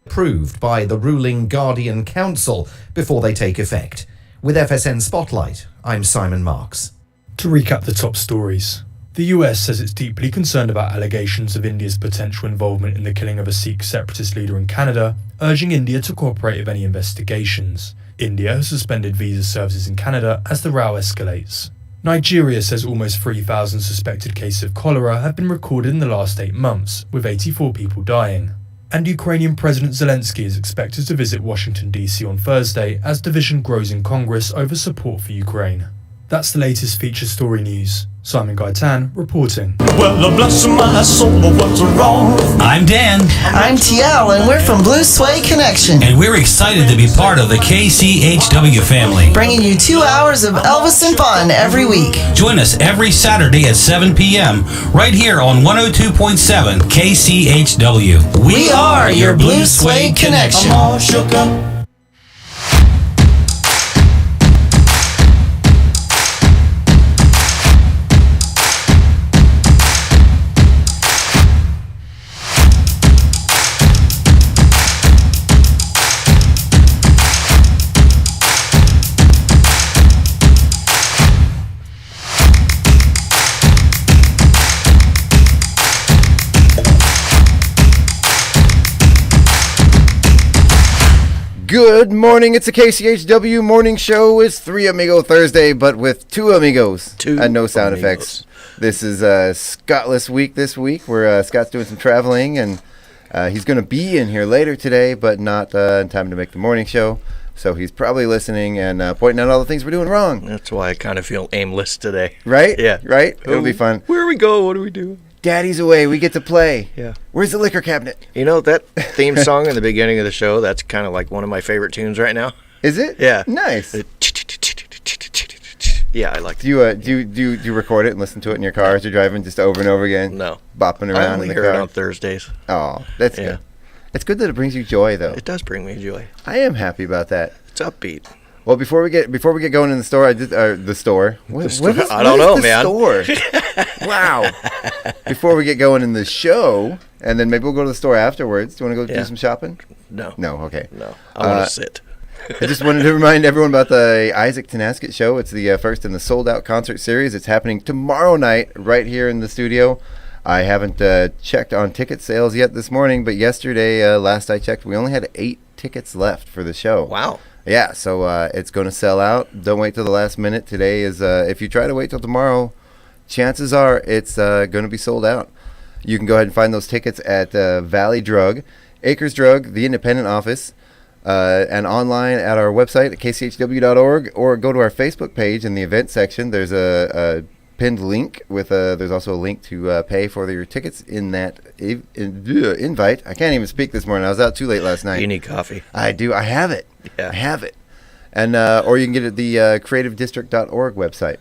approved by the ruling Guardian Council before they take effect. With FSN Spotlight, I'm Simon Marks. To recap the top stories. The US says it's deeply concerned about allegations of India's potential involvement in the killing of a Sikh separatist leader in Canada, urging India to cooperate with any investigations. India has suspended visa services in Canada as the row escalates. Nigeria says almost 3,000 suspected cases of cholera have been recorded in the last 8 months, with 84 people dying. And Ukrainian President Zelensky is expected to visit Washington, D.C. on Thursday as division grows in Congress over support for Ukraine. That's the latest feature story news. Simon Gaitan reporting. Well, bless my soul, what's wrong? I'm Dan. I'm TL, and we're from Blue Suede Connection. And we're excited to be part of the KCHW family. Bringing you 2 hours of Elvis and fun every week. Join us every Saturday at 7 p.m. right here on 102.7 KCHW. We are your Blue Suede Connection. I'm all shook up. Good morning, it's a KCHW morning show. It's 3 Amigo Thursday, but with 2 amigos and no sound effects. This is Scottless week this week, where Scott's doing some traveling, and he's going to be in here later today, but not in time to make the morning show. So he's probably listening and pointing out all the things we're doing wrong. That's why I kind of feel aimless today. Right? Yeah. Right? It'll be fun. Where do we go? What do we do? Daddy's away. We get to play. Yeah. Where's the liquor cabinet? You know, that theme song in the beginning of the show, that's kind of like one of my favorite tunes right now. Is it? Yeah. Nice. Yeah, I like it. Do you record it and listen to it in your car as you're driving just over and over again? No. Bopping I around only in the hear car? it on Thursdays. Oh, that's Yeah. good. It's good that it brings you joy, though. It does bring me joy. I am happy about that. It's upbeat. Well, before we get going in the store, the store. I don't know, man. Store? Wow. Before we get going in the show, and then maybe we'll go to the store afterwards. Do you want to go do some shopping? No. No. Okay. No. I want to sit. I just wanted to remind everyone about the Isaac Tanaskett Show. It's the first in the sold-out concert series. It's happening tomorrow night right here in the studio. I haven't checked on ticket sales yet this morning, but yesterday, last I checked, we only had 8 tickets left for the show. Wow. Yeah, so it's going to sell out. Don't wait till the last minute. Today is, if you try to wait till tomorrow, chances are it's going to be sold out. You can go ahead and find those tickets at Valley Drug, Acres Drug, the independent office, and online at our website at kchw.org, or go to our Facebook page in the event section. There's a pinned link with there's also a link to pay for your tickets in that invite. I can't even speak this morning. I was out too late last night. You need coffee. I do. I have it. Yeah. I have it. And or you can get it at the creativedistrict.org website.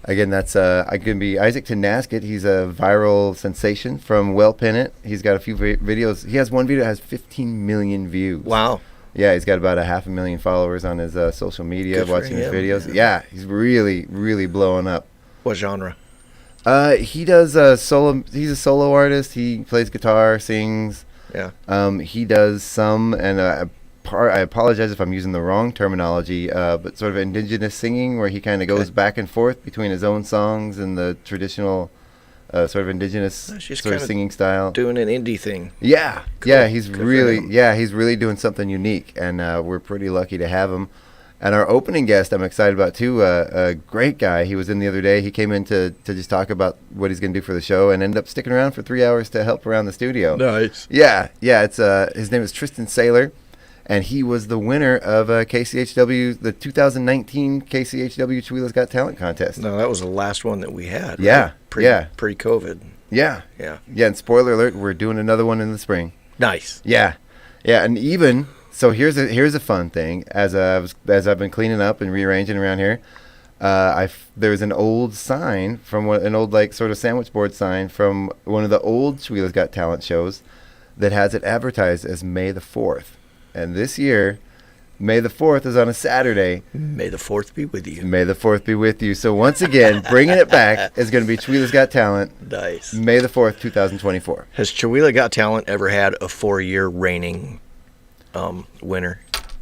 Again, that's going to be Isaac Tanaskett. He's a viral sensation from Wellpennant. He's got a few videos. He has one video that has 15 million views. Wow. Yeah, he's got about 500,000 followers on his social media. Good for watching his him, videos. Yeah, he's really, really blowing up. What genre? He does solo. He's a solo artist. He plays guitar, sings. Yeah. He does some, and I apologize if I'm using the wrong terminology, but sort of indigenous singing, where he kind of goes back and forth between his own songs and the traditional sort of indigenous sort of singing style. Doing an indie thing. Yeah, Cool. yeah, he's Good for really, him. he's really doing something unique, and we're pretty lucky to have him. And our opening guest, I'm excited about too. A great guy. He was in the other day. He came in to just talk about what he's going to do for the show, and ended up sticking around for 3 hours to help around the studio. Nice. Yeah. It's his name is Tristan Saylor, and he was the winner of KCHW, the 2019 KCHW Chihuahua's Got Talent contest. No, that was the last one that we had. Yeah. Right? Pre-COVID. Yeah. Yeah. And spoiler alert, we're doing another one in the spring. Nice. Yeah, and even so, here's a fun thing. As I've been cleaning up and rearranging around here, there's an old sign from an old like sort of sandwich board sign from one of the old Chihuahua's Got Talent shows that has it advertised as May the 4th, and this year, May the 4th is on a Saturday. May the 4th be with you. May the 4th be with you. So once again, bringing it back is going to be Chihuahua's Got Talent. Nice. May the 4th, 2024. Has Chihuahua Got Talent ever had a 4-year reigning winner?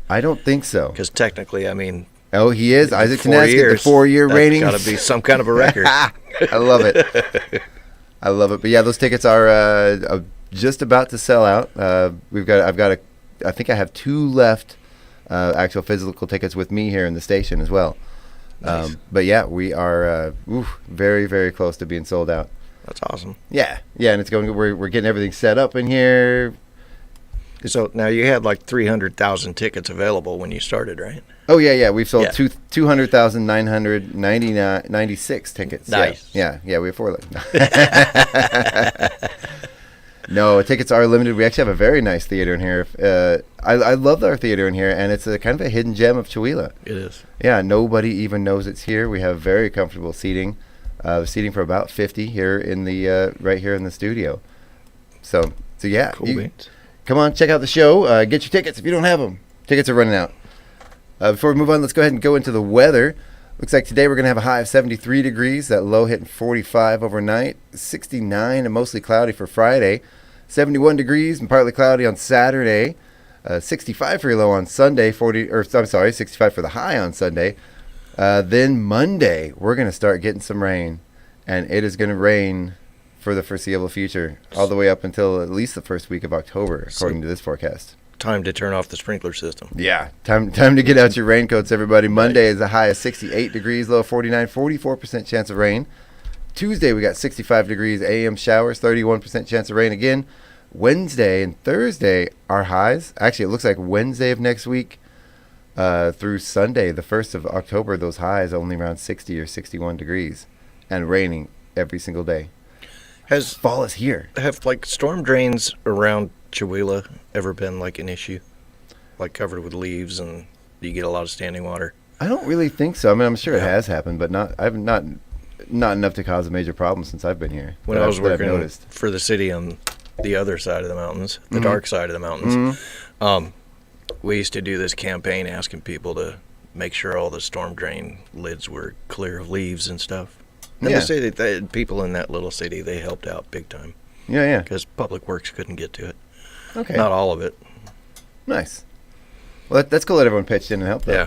I don't think so. Because technically, I mean, Oh, he is. Isaac 4 Tanask, the years. 4-year rating. Got to be some kind of a record. I love it. I love it. But yeah, those tickets are just about to sell out. I think I have 2 left, actual physical tickets with me here in the station as well. Nice. But yeah, we are very, very close to being sold out. That's awesome. Yeah, and it's going. We're getting everything set up in here. So now you had like 300,000 tickets available when you started, right? Oh yeah. We've sold Yeah. 200,996 tickets. Nice. Yeah. We have 4 left. No, tickets are limited. We actually have a very nice theater in here. I love our theater in here, and it's a kind of a hidden gem of Chihuahua. It is. Yeah, nobody even knows it's here. We have very comfortable seating. Seating for about 50 here in the right here in the studio. So yeah. Cool beans. Come on, check out the show. Get your tickets if you don't have them. Tickets are running out. Before we move on, let's go ahead and go into the weather. Looks like today we're going to have a high of 73 degrees. That low hitting 45 overnight. 69 and mostly cloudy for Friday. 71 degrees and partly cloudy on Saturday. 65 for your low on Sunday. 65 for the high on Sunday. Then Monday, we're going to start getting some rain. And it is going to rain for the foreseeable future, all the way up until at least the first week of October, according to this forecast. Time to turn off the sprinkler system. Yeah, time to get out your raincoats, everybody. Monday is a high of 68 degrees, low of 49, 44% chance of rain. Tuesday, we got 65 degrees, AM showers, 31% chance of rain again. Wednesday and Thursday are highs. Actually, it looks like Wednesday of next week through Sunday, the 1st of October, those highs only around 60 or 61 degrees and raining every single day. Fall is here. Have like storm drains around Chihuahua ever been like an issue? Like covered with leaves, and you get a lot of standing water? I don't really think so. I mean, I'm sure it has happened, but not enough to cause a major problem since I've been here. When I was working for the city on the other side of the mountains, the dark side of the mountains, we used to do this campaign asking people to make sure all the storm drain lids were clear of leaves and stuff. And the city, people in that little city, they helped out big time. Yeah. Because Public Works couldn't get to it. Okay. Not all of it. Nice. Well, that's cool that everyone pitched in and helped. Though. Yeah.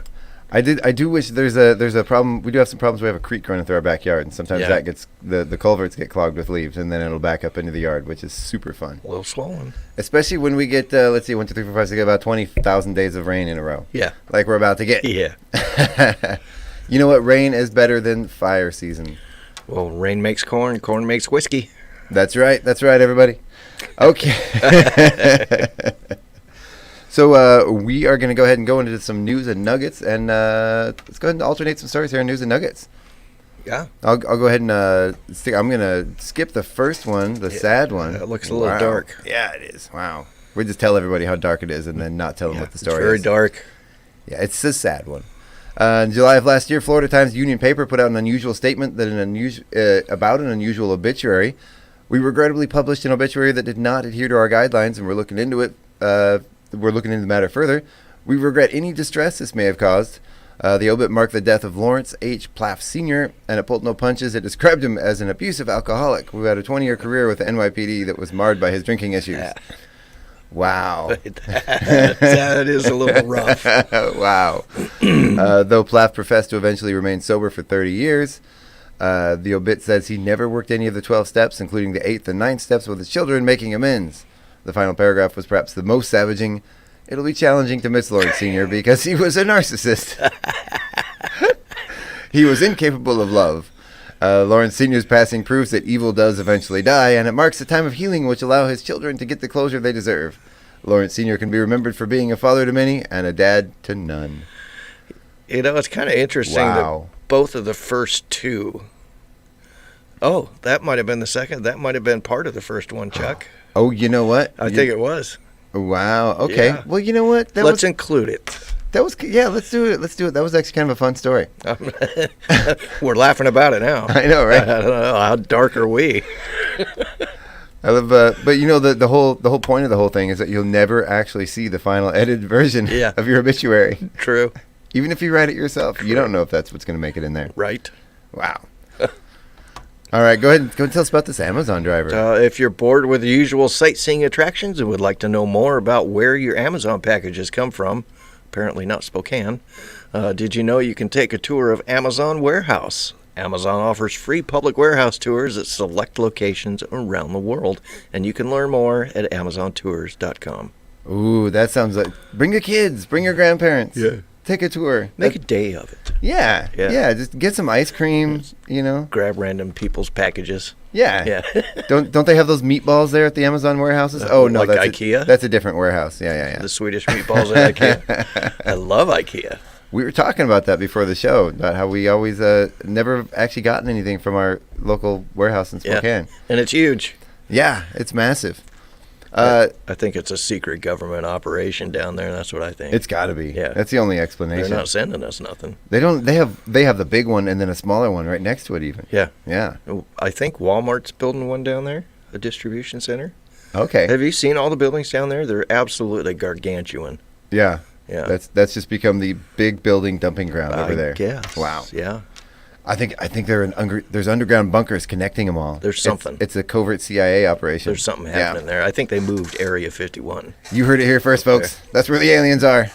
I do wish there's a problem. We do have some problems. We have a creek running through our backyard, and sometimes that gets the culverts get clogged with leaves, and then it'll back up into the yard, which is super fun. A little swollen. Especially when we get 1, 2, 3, 4, 5, 6, about 20,000 days of rain in a row. Yeah. Like we're about to get. Yeah. You know what? Rain is better than fire season. Well, rain makes corn. Corn makes whiskey. That's right, everybody. Okay. So we are going to go ahead and go into some news and nuggets, and let's go ahead and alternate some stories here in news and nuggets. Yeah. I'll go ahead and I'm going to skip the first one, the sad one. It looks a little dark. Yeah, it is. Wow. We just tell everybody how dark it is and then not tell them what the story It's very is. dark. Yeah, it's a sad one. In July of last year, Florida Times Union paper put out an unusual statement that about an unusual obituary. We regrettably published an obituary that did not adhere to our guidelines, and we're looking into it. We're looking into the matter further. We regret any distress this may have caused. The obit marked the death of Lawrence H. Plaff Sr., and it pulled no punches. It described him as an abusive alcoholic who had a 20-year career with the NYPD that was marred by his drinking issues. Wow. That is a little rough. Wow. Though Plaff professed to eventually remain sober for 30 years, the obit says he never worked any of the 12 steps, including the 8th and 9th steps with his children, making amends. The final paragraph was perhaps the most savaging. It'll be challenging to miss Lawrence Sr. because he was a narcissist. He was incapable of love. Lawrence Sr.'s passing proves that evil does eventually die, and it marks a time of healing which allow his children to get the closure they deserve. Lawrence Sr. can be remembered for being a father to many and a dad to none. You know, it's kind of interesting that both of the first two... Oh, that might have been the second. That might have been part of the first one, Chuck. Oh, you know what? I think it was. Wow. Okay. Yeah. Well, you know what? Let's include it. Let's do it. That was actually kind of a fun story. We're laughing about it now. I know, right? I don't know. How dark are we? I love, but you know, the whole point of the whole thing is that you'll never actually see the final edited version of your obituary. True. Even if you write it yourself, you don't know if that's what's going to make it in there. Right. Wow. All right, go ahead and tell us about this Amazon driver. If you're bored with the usual sightseeing attractions and would like to know more about where your Amazon packages come from, apparently not Spokane, did you know you can take a tour of Amazon Warehouse? Amazon offers free public warehouse tours at select locations around the world, and you can learn more at amazontours.com. Ooh, that sounds like... Bring your kids, bring your grandparents. Yeah. Take a tour. Make a day of it. Yeah, Yeah. yeah. Just get some ice cream, Grab random people's packages. Yeah. Yeah. Don't they have those meatballs there at the Amazon warehouses? Oh no, like that's IKEA? That's a different warehouse. Yeah. The Swedish meatballs at IKEA. I love IKEA. We were talking about that before the show, about how we always never actually gotten anything from our local warehouse in Spokane. Yeah. And it's huge. Yeah, it's massive. I think it's a secret government operation down there. That's what I think. It's got to be. Yeah. That's the only explanation. They're not sending us nothing. They don't. They have the big one and then a smaller one right next to it even. Yeah. Yeah. I think Walmart's building one down there, a distribution center. Okay. Have you seen all the buildings down there? They're absolutely gargantuan. Yeah. Yeah. That's just become the big building dumping ground over there. I guess. Wow. Yeah. I think there's underground bunkers connecting them all. There's something. It's a covert CIA operation. There's something happening there. I think they moved Area 51. You heard it here first, folks. That's where the aliens are.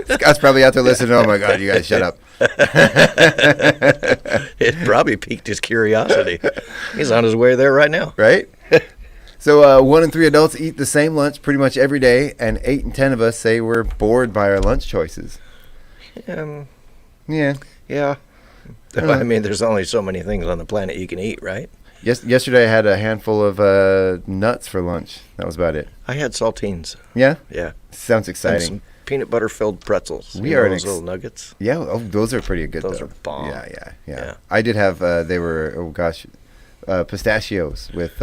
Scott's probably out there listening. Oh my God, you guys shut up. It probably piqued his curiosity. He's on his way there right now. Right? So 1 in 3 adults eat the same lunch pretty much every day, and 8 in 10 of us say we're bored by our lunch choices. Yeah. Yeah. I mean, there's only so many things on the planet you can eat, right? Yesterday I had a handful of nuts for lunch. That was about it. I had saltines. Yeah? Yeah. Sounds And exciting. some peanut butter filled pretzels. We You know are those little nuggets. Yeah, those are pretty good. Those though. are bomb. Yeah. I did have. They were pistachios with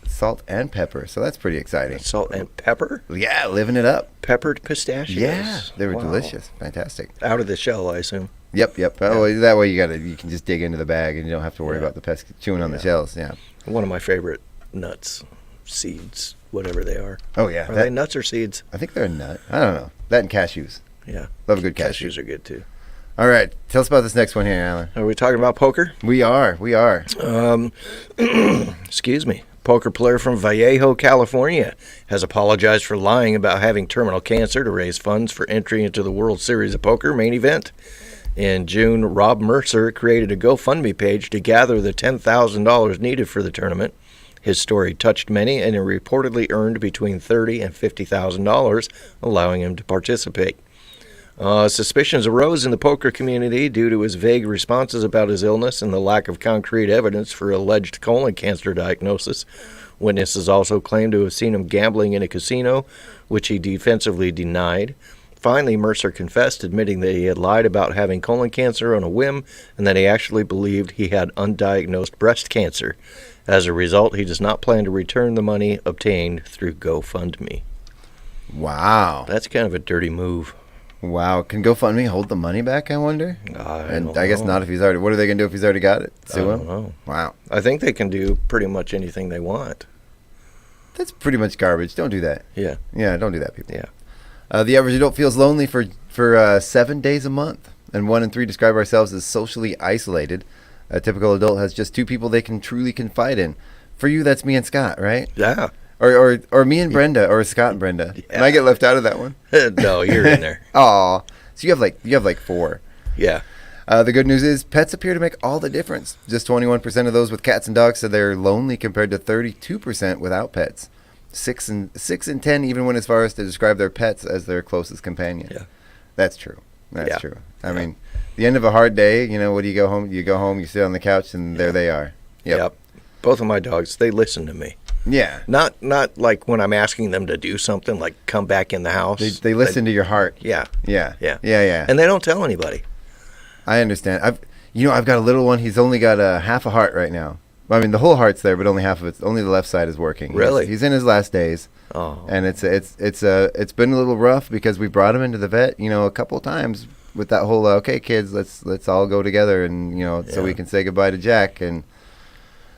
salt and pepper. So that's pretty exciting. Salt and pepper? Yeah, living it up. Peppered pistachios. Yeah, they were Wow. delicious. Fantastic. Out of the shell, I assume. Yep. Oh, that way you can just dig into the bag and you don't have to worry about the pest chewing on the shells. Yeah. One of my favorite nuts, seeds, whatever they are. Oh yeah. Are they nuts or seeds? I think they're a nut. I don't know. That and cashews. Yeah. Love a good cashew. Cashews are good too. All right. Tell us about this next one here, Alan. Are we talking about poker? We are. Excuse me. Poker player from Vallejo, California, has apologized for lying about having terminal cancer to raise funds for entry into the World Series of Poker main event. In June, Rob Mercer created a GoFundMe page to gather the $10,000 needed for the tournament. His story touched many, and he reportedly earned between $30,000 and $50,000, allowing him to participate. Suspicions arose in the poker community due to his vague responses about his illness and the lack of concrete evidence for alleged colon cancer diagnosis. Witnesses also claimed to have seen him gambling in a casino, which he defensively denied. Finally, Mercer confessed, admitting that he had lied about having colon cancer on a whim and that he actually believed he had undiagnosed breast cancer. As a result, he does not plan to return the money obtained through GoFundMe. Wow. That's kind of a dirty move. Wow. Can GoFundMe hold the money back, I wonder? I guess not if he's already... What are they going to do if he's already got it? Sue him? I don't know. Wow. I think they can do pretty much anything they want. That's pretty much garbage. Don't do that. Yeah. Yeah, don't do that, people. Yeah. The average adult feels lonely for 7 days a month, and 1 in 3 describe ourselves as socially isolated. A typical adult has just 2 people they can truly confide in. For you, that's me and Scott, right? Yeah. Or me and Brenda, or Scott and Brenda. Yeah. And I get left out of that one. No, you're in there. Aw. So you have like 4. Yeah. The good news is pets appear to make all the difference. Just 21% of those with cats and dogs said they're lonely compared to 32% without pets. 6 in 10 even went as far as to describe their pets as their closest companion. Yeah. That's true. That's true. I mean, the end of a hard day, what do you go home? You go home, you sit on the couch, and there they are. Yep. Both of my dogs, they listen to me. Yeah. Not like when I'm asking them to do something, like come back in the house. They listen to your heart. Yeah. Yeah. Yeah. Yeah. And they don't tell anybody. I understand. I've got a little one. He's only got half a heart right now. I mean, the whole heart's there, but only half of it. Only the left side is working. Really? He's in his last days. Oh. And it's been a little rough because we brought him into the vet, a couple of times with that whole okay, kids, let's all go together and so we can say goodbye to Jack, and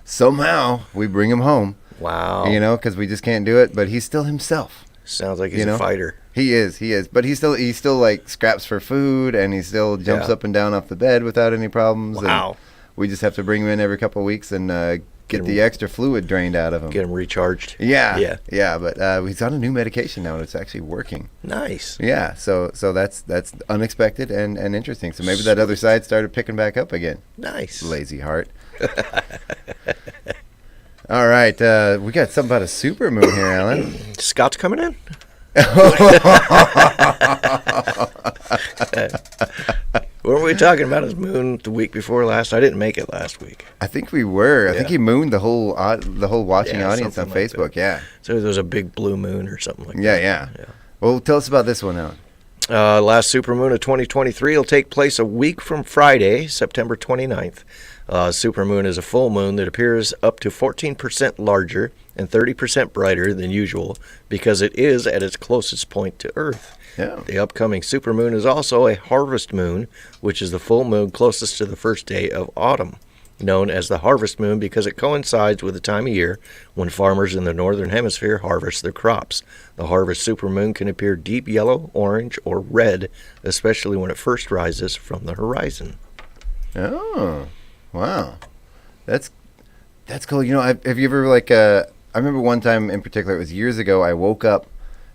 somehow we bring him home. Wow. Because we just can't do it, but he's still himself. Sounds like he's a fighter. He is, but he still like scraps for food, and he still jumps up and down off the bed without any problems. Wow. And We just have to bring him in every couple of weeks and get the extra fluid drained out of him. Get him recharged. Yeah. But he's on a new medication now, and it's actually working. Nice. Yeah. So that's unexpected and interesting. So maybe that other side started picking back up again. Nice. Lazy heart. All right. We got something about a supermoon here, Alan. Scott's coming in. Weren't we talking about his moon the week before last? I didn't make it last week. I think we were. I Yeah. think he mooned the whole watching audience on something like Facebook. that. Yeah. So there was a big blue moon or something like Yeah. that. Yeah. Well, tell us about this one, Alan. Last supermoon of 2023 will take place a week from Friday, September 29th. Supermoon is a full moon that appears up to 14% larger and 30% brighter than usual because it is at its closest point to Earth. Yeah. The upcoming supermoon is also a harvest moon, which is the full moon closest to the first day of autumn, known as the harvest moon because it coincides with the time of year when farmers in the northern hemisphere harvest their crops. The harvest supermoon can appear deep yellow, orange, or red, especially when it first rises from the horizon. Oh, wow. That's cool. You know, have you ever I remember one time in particular, it was years ago, I woke up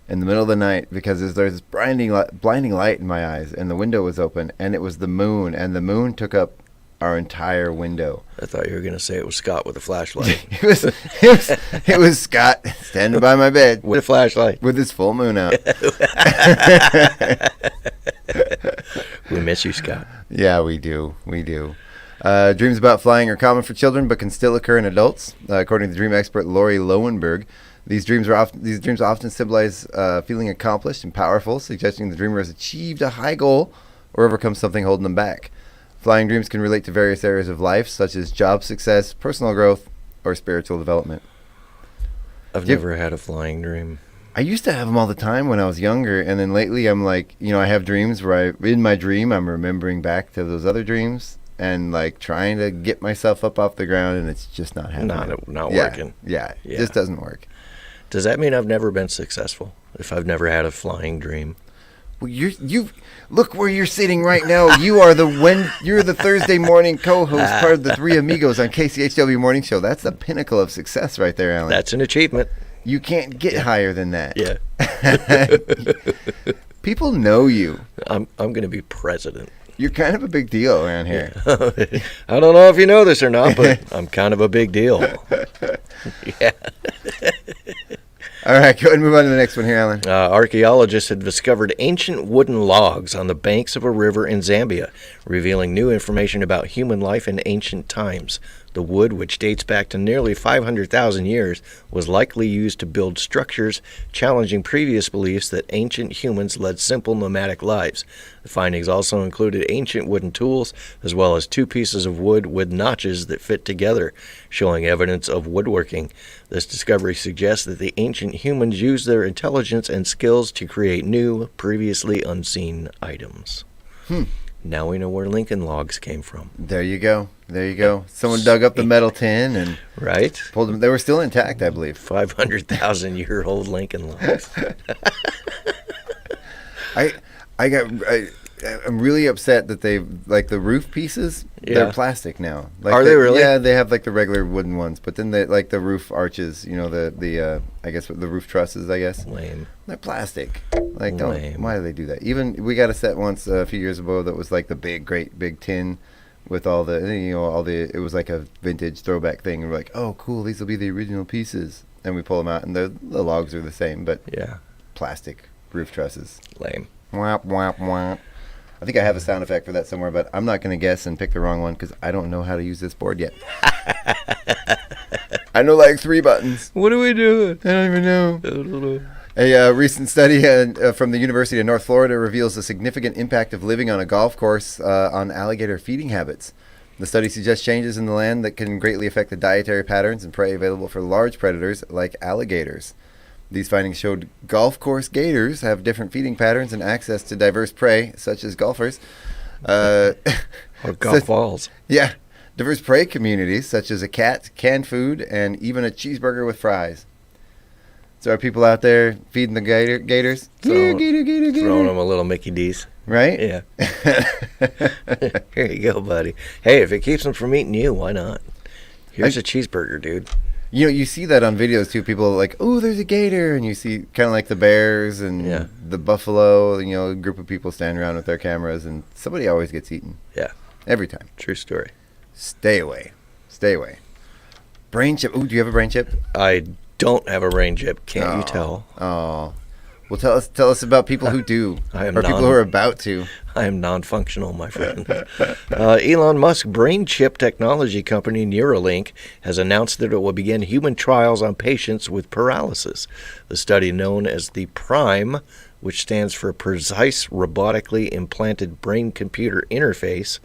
in the middle of the night because there's this blinding light in my eyes, and the window was open, and it was the moon, and the moon took up our entire window. I thought you were going to say it was Scott with a flashlight. it was Scott standing by my bed With a flashlight. with his full moon out. We miss you, Scott. Yeah, we do. Dreams about flying are common for children, but can still occur in adults. According to dream expert Lori Lowenberg, these dreams often symbolize feeling accomplished and powerful, suggesting the dreamer has achieved a high goal or overcome something holding them back. Flying dreams can relate to various areas of life, such as job success, personal growth, or spiritual development. I've never had a flying dream. I used to have them all the time when I was younger, and then lately I'm like, I have dreams where in my dream I'm remembering back to those other dreams and like trying to get myself up off the ground, and it's just not happening. Not working. Yeah, it just doesn't work. Does that mean I've never been successful if I've never had a flying dream? Well, you look where you're sitting right now. You're the Thursday morning co-host, part of the Three Amigos on KCHW Morning Show. That's the pinnacle of success right there, Alan. That's an achievement. You can't get higher than that. Yeah. People know you. I'm going to be president. You're kind of a big deal around here. I don't know if you know this or not, but I'm kind of a big deal. Yeah. All right, go ahead and move on to the next one here, Alan. Archaeologists have discovered ancient wooden logs on the banks of a river in Zambia, revealing new information about human life in ancient times. The wood, which dates back to nearly 500,000 years, was likely used to build structures, challenging previous beliefs that ancient humans led simple nomadic lives. The findings also included ancient wooden tools, as well as 2 pieces of wood with notches that fit together, showing evidence of woodworking. This discovery suggests that the ancient humans used their intelligence and skills to create new, previously unseen items. Now we know where Lincoln logs came from. There you go. Someone dug up the metal tin and pulled them. They were still intact, I believe. 500,000-year-old Lincoln logs. I'm really upset that they the roof pieces. Yeah. They're plastic now. Are they really? Yeah, they have the regular wooden ones, but then they the roof arches. The I guess the roof trusses. I guess. Lame. They're plastic. Lame. Why do they do that? Even we got a set once a few years ago that was the great big tin with all the it was like a vintage throwback thing, and we're like, oh cool, these will be the original pieces, and we pull them out, and the logs are the same, but plastic roof trusses. Lame. Womp womp womp. I think I have a sound effect for that somewhere, but I'm not going to guess and pick the wrong one because I don't know how to use this board yet. I know 3 buttons. What are we doing? I don't even know. I don't know. A recent study from the University of North Florida reveals the significant impact of living on a golf course on alligator feeding habits. The study suggests changes in the land that can greatly affect the dietary patterns and prey available for large predators like alligators. These findings showed golf course gators have different feeding patterns and access to diverse prey, such as golfers. Or golf balls. Yeah. Diverse prey communities, such as a cat, canned food, and even a cheeseburger with fries. So are people out there feeding the gators? Throwing- Gator. Throwing them a little Mickey D's. Right? Yeah. Here you go, buddy. Hey, if it keeps them from eating you, why not? Here's a cheeseburger, dude. You know, you see that on videos too. People are like, "Oh, there's a gator," and you see kind of like the bears and Yeah. the buffalo. You know, a group of people standing around with their cameras, and somebody always gets eaten. Yeah. Every time. True story. Stay away. Stay away. Brain chip. Oh, do you have a brain chip? I don't have a brain chip. Can't you tell? Oh. Well, tell us about people who do, I am or people non- who are about to. I am non-functional, my friend. Elon Musk's brain chip technology company Neuralink has announced that it will begin human trials on patients with paralysis. The study, known as the PRIME, which stands for Precise Robotically Implanted Brain-Computer Interface,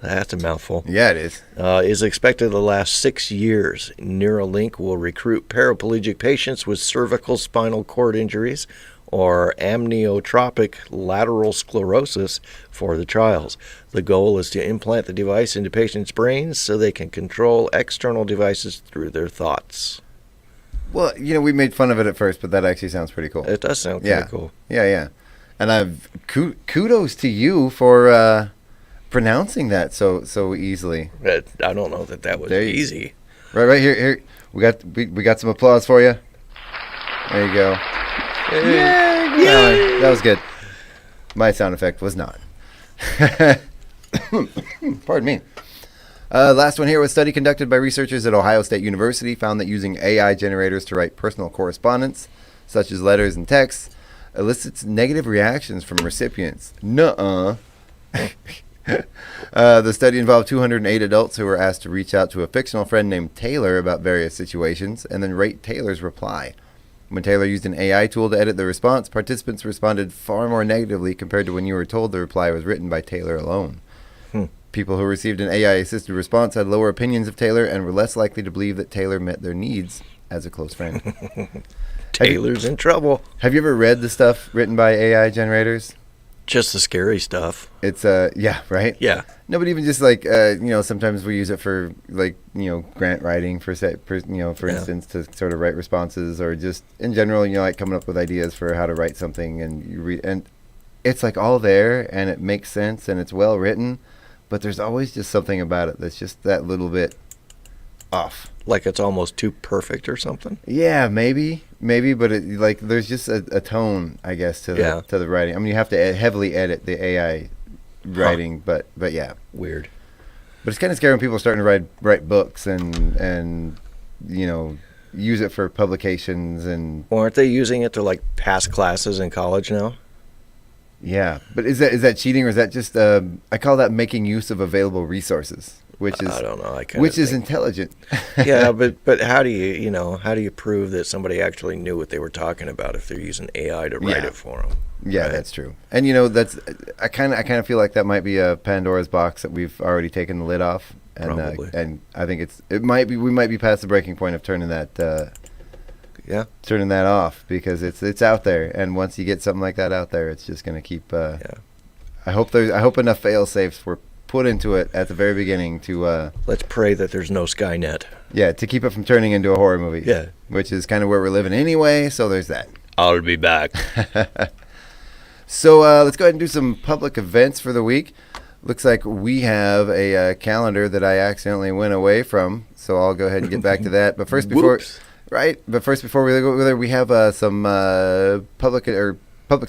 that's a mouthful, Yeah, it is. expected to last 6 years. Neuralink will recruit paraplegic patients with cervical spinal cord injuries or amniotropic lateral sclerosis for the trials. The goal is to implant the device into patients' brains so they can control external devices through their thoughts. Well, you know, we made fun of it at first, but that actually sounds pretty cool. It does sound kind Yeah. of cool. Yeah. And kudos to you for pronouncing that so easily. But I don't know that was There you- easy. Right here. We got some applause for you. There you go. Yay! That was good. My sound effect was not. Pardon me. Last one here was a study conducted by researchers at Ohio State University found that using AI generators to write personal correspondence, such as letters and texts, elicits negative reactions from recipients. Nuh-uh. The study involved 208 adults who were asked to reach out to a fictional friend named Taylor about various situations and then rate Taylor's reply. When Taylor used an AI tool to edit the response, participants responded far more negatively compared to when you were told the reply was written by Taylor alone. People who received an AI-assisted response had lower opinions of Taylor and were less likely to believe that Taylor met their needs as a close friend. Taylor's in trouble. Have you ever read the stuff written by AI generators? Just the scary stuff. It's yeah, right? Yeah. No, but even just like sometimes we use it for like grant writing for instance to sort of write responses or just in general like coming up with ideas for how to write something and you read and it's like all there and it makes sense and it's well written, but there's always just something about it that's just that little bit off. Like it's almost too perfect or something. Yeah, maybe, but it, like there's just a tone, I guess, to the writing. I mean, you have to heavily edit the AI writing, but yeah, Weird. But it's kind of scary when people are starting to write books and use it for publications and Well, aren't they using it to like pass classes in college now? yeah. But is that cheating or is that just I call that making use of available resources, which is I don't know. which is intelligent. Yeah, but how do you prove that somebody actually knew what they were talking about if they're using AI to write it for them? Yeah, Right. that's true. And that's I kind of feel like that might be a Pandora's box that we've already taken the lid off. And Probably. And I think we might be past the breaking point of turning that off because it's out there. And once you get something like that out there, it's just going to keep. I hope enough fail safes were put into it at the very beginning to. Let's pray that there's no Skynet. Yeah, to keep it from turning into a horror movie. Yeah. Which is kind of where we're living anyway. So there's that. I'll be back. So let's go ahead and do some public events for the week. Looks like we have a calendar that I accidentally went away from, so I'll go ahead and get back to that. But first, before we go there, we have some public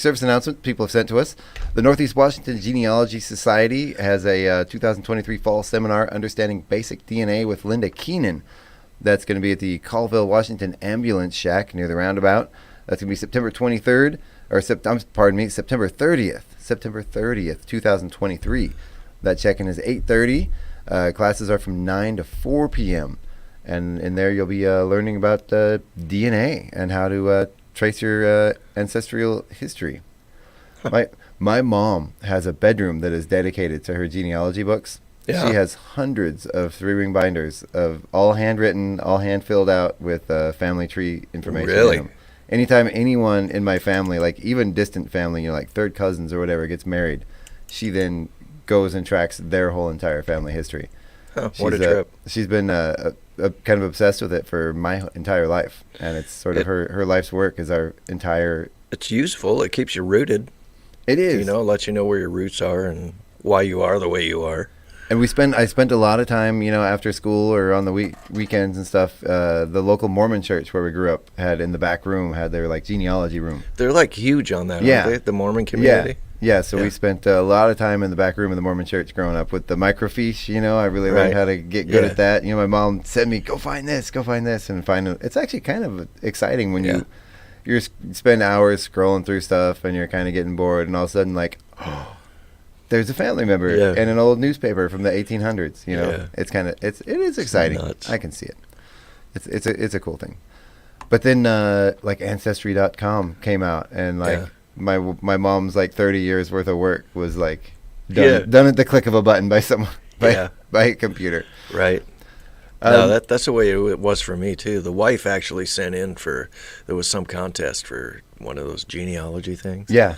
service announcement people have sent to us. The Northeast Washington Genealogy Society has a 2023 fall seminar, Understanding Basic DNA with Linda Keenan. That's going to be at the Colville, Washington Ambulance Shack near the roundabout. That's going to be September 23rd. September 30th, 2023. That check-in is 8:30. Classes are from 9 to 4 p.m. And in there you'll be learning about DNA and how to trace your ancestral history. My mom has a bedroom that is dedicated to her genealogy books. Yeah. She has hundreds of 3-ring binders of all handwritten, all hand-filled out with family tree information. Really? In them. Anytime anyone in my family, like even distant family, like third cousins or whatever, gets married, she then goes and tracks their whole entire family history. What a trip. She's been kind of obsessed with it for my entire life, and it's sort of her life's work is our entire. It's useful. It keeps you rooted. It is. You know, it lets you know where your roots are and why you are the way you are. And I spent a lot of time, you know, after school or on the weekends and stuff. The local Mormon church where we grew up had in the back room had their like genealogy room. They're like huge on that, Yeah. aren't they? The Mormon community. Yeah. So we spent a lot of time in the back room of the Mormon church growing up with the microfiche. You know, I really learned how to get good at that. You know, my mom said to me, "Go find this," and find it. It's actually kind of exciting when you spend hours scrolling through stuff and you're kind of getting bored, and all of a sudden like, oh. There's a family member in an old newspaper from the 1800s. You know, it's kind of it is exciting. Nuts. I can see it. It's a cool thing. But then like Ancestry.com came out, and like my mom's like 30 years worth of work was like done at the click of a button by someone by a computer. Right. No, that's the way it was for me too. The wife actually sent in there was some contest for one of those genealogy things. Yeah.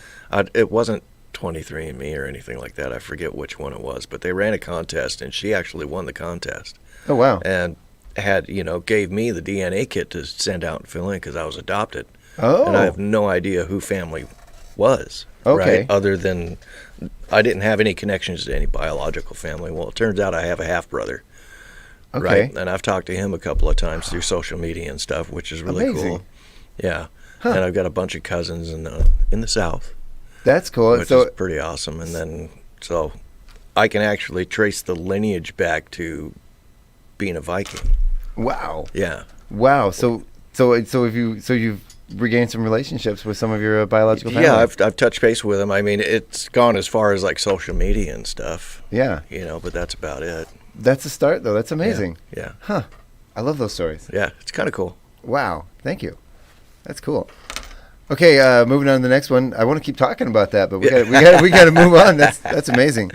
It wasn't 23andMe or anything like that. I forget which one it was, but they ran a contest and she actually won the contest. Oh wow. And gave me the DNA kit to send out and fill in because I was adopted. Oh. And I have no idea who family was. Okay. Right? Other than I didn't have any connections to any biological family. Well, it turns out I have a half brother. Okay. Right. And I've talked to him a couple of times through social media and stuff, which is really Amazing. cool. Yeah. Huh. And I've got a bunch of cousins in the South. That's cool. Which is pretty awesome. And then, so I can actually trace the lineage back to being a Viking. Wow. Yeah. Wow. So you've regained some relationships with some of your biological family. Yeah, I've touched base with them. I mean, it's gone as far as like social media and stuff. Yeah. You know, but that's about it. That's a start, though. That's amazing. Yeah. Huh. I love those stories. Yeah, it's kind of cool. Wow. Thank you. That's cool. Okay, moving on to the next one. I want to keep talking about that, but we got to move on. That's amazing.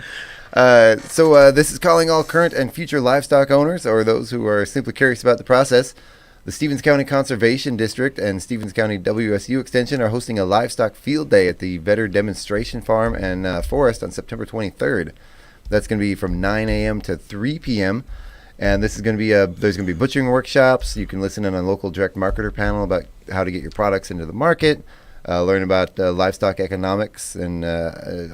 So this is calling all current and future livestock owners or those who are simply curious about the process. The Stevens County Conservation District and Stevens County WSU Extension are hosting a livestock field day at the Vetter Demonstration Farm and Forest on September 23rd. That's going to be from 9 a.m. to 3 p.m. And this is going to be there's going to be butchering workshops. You can listen in on a local direct marketer panel about how to get your products into the market, learn about livestock economics and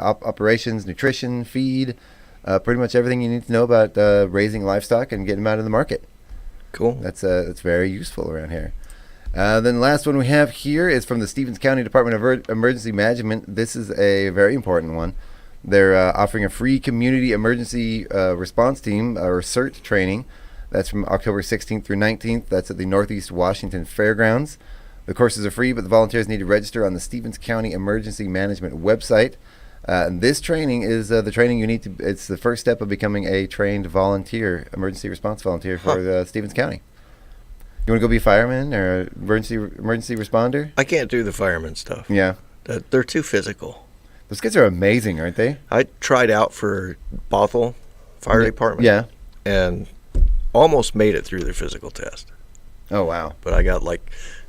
operations, nutrition, feed, pretty much everything you need to know about raising livestock and getting them out in the market. Cool. That's very useful around here. Then the last one we have here is from the Stevens County Department of Emergency Management. This is a very important one. They're offering a free community emergency response team or CERT training. That's from October 16th through 19th. That's at the Northeast Washington Fairgrounds. The courses are free, but the volunteers need to register on the Stevens County Emergency Management website. And this training is the training you need to. It's the first step of becoming a trained volunteer, emergency response volunteer for Stevens County. You want to go be a fireman or a emergency responder? I can't do the fireman stuff. Yeah. They're too physical. Those kids are amazing, aren't they? I tried out for Bothell Fire Department. Yeah. And almost made it through their physical test. Oh, wow. But I got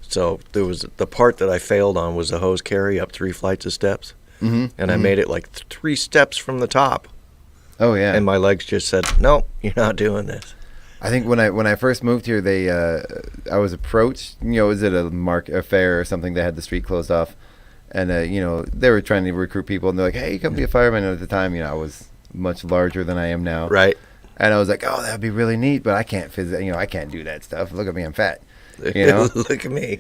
so there was the part that I failed on was the hose carry up 3 flights of steps. Mm-hmm. And I made it 3 steps from the top. Oh, yeah. And my legs just said, "No, you're not doing this." I think when I first moved here, I was approached. You know, was it a fair or something? They had the street closed off, and they were trying to recruit people, and they're like, "Hey, come be a fireman." And at the time, I was much larger than I am now. Right. And I was like, "Oh, that'd be really neat," but I can't I can't do that stuff. Look at me, I'm fat. You know. Look at me.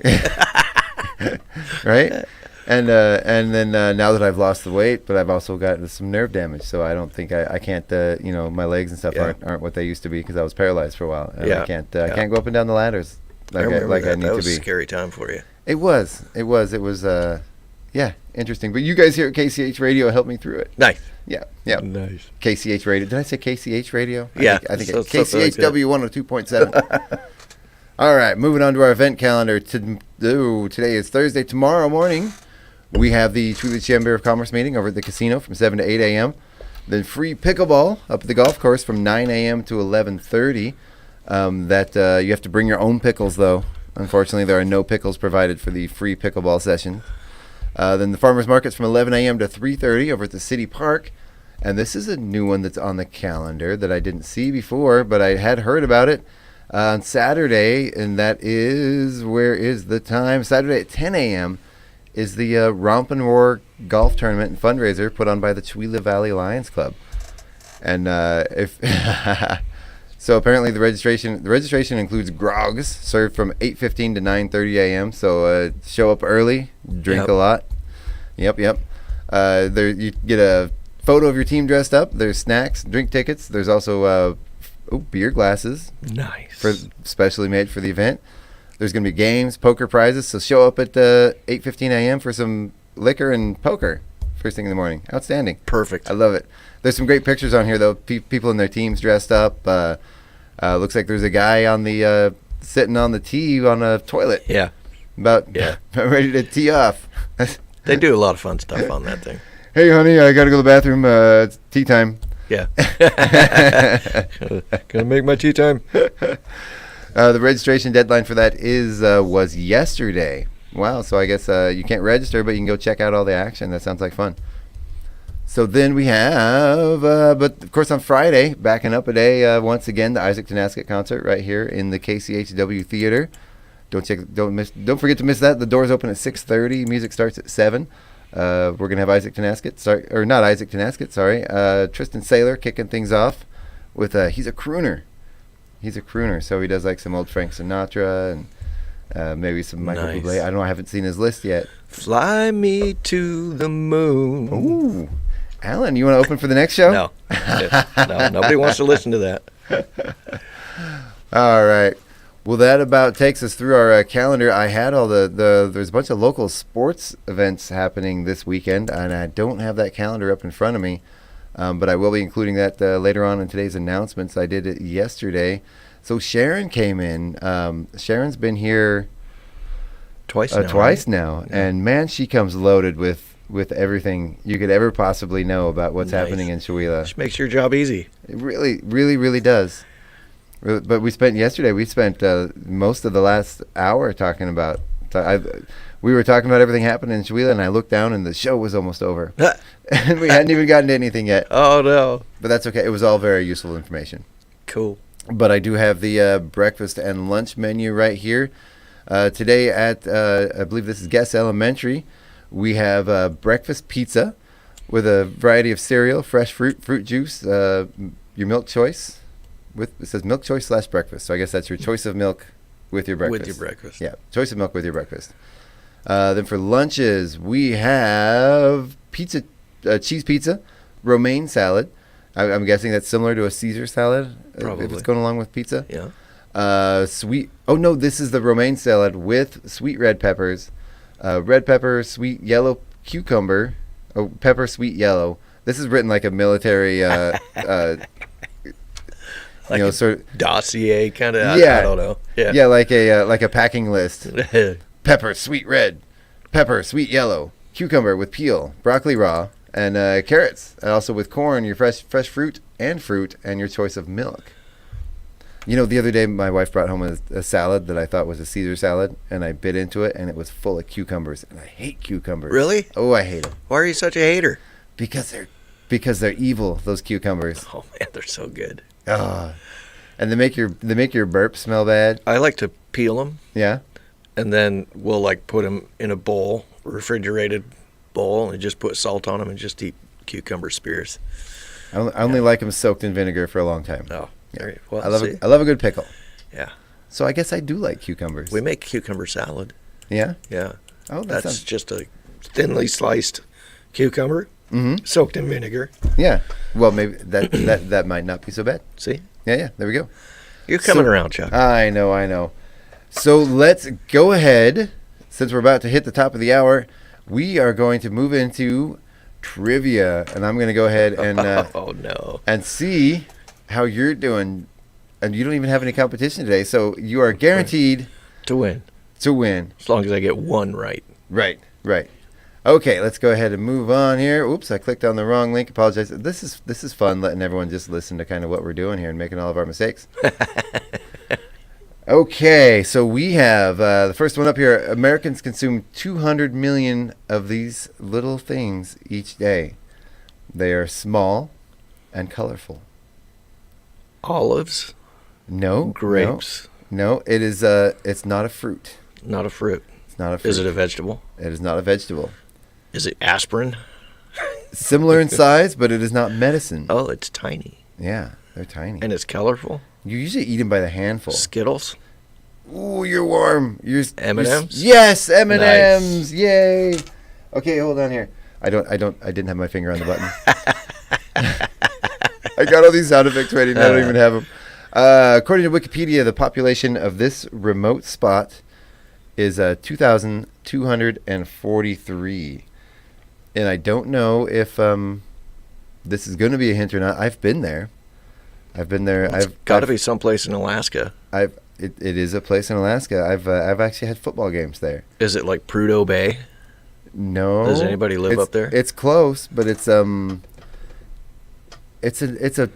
Right. And then now that I've lost the weight, but I've also got some nerve damage, so I don't think I can't. My legs and stuff aren't what they used to be because I was paralyzed for a while. And I can't go up and down the ladders like I need to be. That was a scary time for you. It was. Interesting. But you guys here at KCH Radio helped me through it. Nice. Yeah. Nice. KCH Radio. Did I say KCH Radio? Yeah. I think it's KCHW 102.7. All right, moving on to our event calendar. Today is Thursday. Tomorrow morning, we have the Truly Chamber of Commerce meeting over at the casino from 7 to 8 a.m. Then free pickleball up at the golf course from 9 a.m. to 11:30. You have to bring your own pickles, though. Unfortunately, there are no pickles provided for the free pickleball session. Then the farmers markets from 11 a.m. to 3:30 over at the city park. And this is a new one that's on the calendar that I didn't see before, but I had heard about it. On Saturday, and that is, where is the time? Saturday at 10 a.m. is the Romp and Roar Golf Tournament and fundraiser put on by the Chewelah Valley Lions Club. And if so, apparently the registration includes grogs served from 8:15 to 9:30 a.m. So show up early, drink a lot. Yep. There you get a photo of your team dressed up. There's snacks, drink tickets. There's also beer glasses. Nice. Specially made for the event. There's going to be games, poker prizes. So show up at 8:15 a.m. for some liquor and poker first thing in the morning. Outstanding. Perfect. I love it. There's some great pictures on here, though. People in their teams dressed up. Looks like there's a guy on the sitting on the tee on a toilet. Yeah. About ready to tee off. They do a lot of fun stuff on that thing. Hey, honey, I got to go to the bathroom. It's tea time. Yeah. Gonna make my tea time. The registration deadline for that was yesterday. Wow, so I guess you can't register, but you can go check out all the action. That sounds like fun. So then we have, but of course on Friday, backing up a day, once again, the Isaac Tenasket concert right here in the KCHW Theater. Don't forget to miss that. The doors open at 6:30. Music starts at 7. We're gonna have Isaac Tenasket, Tristan Saylor kicking things off with he's a crooner. So he does like some old Frank Sinatra and maybe some Michael Bublé. I don't know. I haven't seen his list yet. Fly me to the moon. Ooh. Alan, you want to open for the next show? No, nobody wants to listen to that. All right. Well, that about takes us through our calendar. I had all there's a bunch of local sports events happening this weekend, and I don't have that calendar up in front of me, but I will be including that later on in today's announcements. I did it yesterday. So Sharon came in. Sharon's been here twice now, yeah. And man, she comes loaded with everything you could ever possibly know about what's happening in Chewelah. Just makes your job easy. It really, really, really does. But we spent most of the last hour talking about. We were talking about everything happening in Chewelah, and I looked down, and the show was almost over, and we hadn't even gotten to anything yet. Oh no! But that's okay. It was all very useful information. Cool. But I do have the breakfast and lunch menu right here. Today at I believe this is Guess Elementary. We have breakfast pizza with a variety of cereal, fresh fruit juice, your milk choice. It says milk choice / breakfast. So I guess that's your choice of milk with your breakfast. With your breakfast. Yeah, choice of milk with your breakfast. Then for lunches, we have pizza, cheese pizza, romaine salad. I'm guessing that's similar to a Caesar salad. Probably. If it's going along with pizza. Yeah. Sweet. Oh, no, this is the romaine salad with sweet red peppers. Red pepper, sweet yellow cucumber. Oh, pepper, sweet yellow. This is written like a military, like sort of dossier kind of. Yeah, I don't know. Yeah, like a packing list. Pepper, sweet red. Pepper, sweet yellow. Cucumber with peel. Broccoli raw. And carrots. And also with corn, your fresh fruit, and your choice of milk. You know, the other day my wife brought home a salad that I thought was a Caesar salad, and I bit into it, and it was full of cucumbers, and I hate cucumbers. Really? Oh, I hate them. Why are you such a hater? Because they're evil. Those cucumbers. Oh man, they're so good. And they make your burp smell bad. I like to peel them. Yeah. And then we'll like put them in a bowl, refrigerated bowl, and just put salt on them and just eat cucumber spears. I only like them soaked in vinegar for a long time. Oh. Yeah. Well, I love a good pickle. Yeah. So I guess I do like cucumbers. We make cucumber salad. Yeah? Yeah. Oh, that's just a thinly sliced cucumber soaked in vinegar. Yeah. Well, maybe that might not be so bad. See? Yeah. There we go. You're coming around, Chuck. I know. So let's go ahead. Since we're about to hit the top of the hour, we are going to move into trivia, and I'm going to go ahead and and see how you're doing. And you don't even have any competition today, so you are guaranteed to win. As long as I get one right. Right. Okay, let's go ahead and move on here. Oops, I clicked on the wrong link. Apologize. This is fun, letting everyone just listen to kind of what we're doing here and making all of our mistakes. Okay, so we have the first one up here. Americans consume 200 million of these little things each day. They are small and colorful. Olives. No. Grapes. No, it is. It's not a fruit. Not a fruit. It's not a fruit. Is it a vegetable? It is not a vegetable. Is it aspirin? Similar in size, but it is not medicine. Oh, it's tiny. Yeah, they're tiny. And it's colorful? You usually eat them by the handful. Skittles? Ooh, you're warm. M&Ms? Yes, M&Ms. Nice. Yay. Okay, hold on here. I didn't have my finger on the button. I got all these sound effects ready and I don't even have them. According to Wikipedia, the population of this remote spot is 2,243. And I don't know if this is going to be a hint or not. I've been there. It's got to be someplace in Alaska. It is a place in Alaska. I've actually had football games there. Is it like Prudhoe Bay? No. Does anybody live up there? It's close, but it's a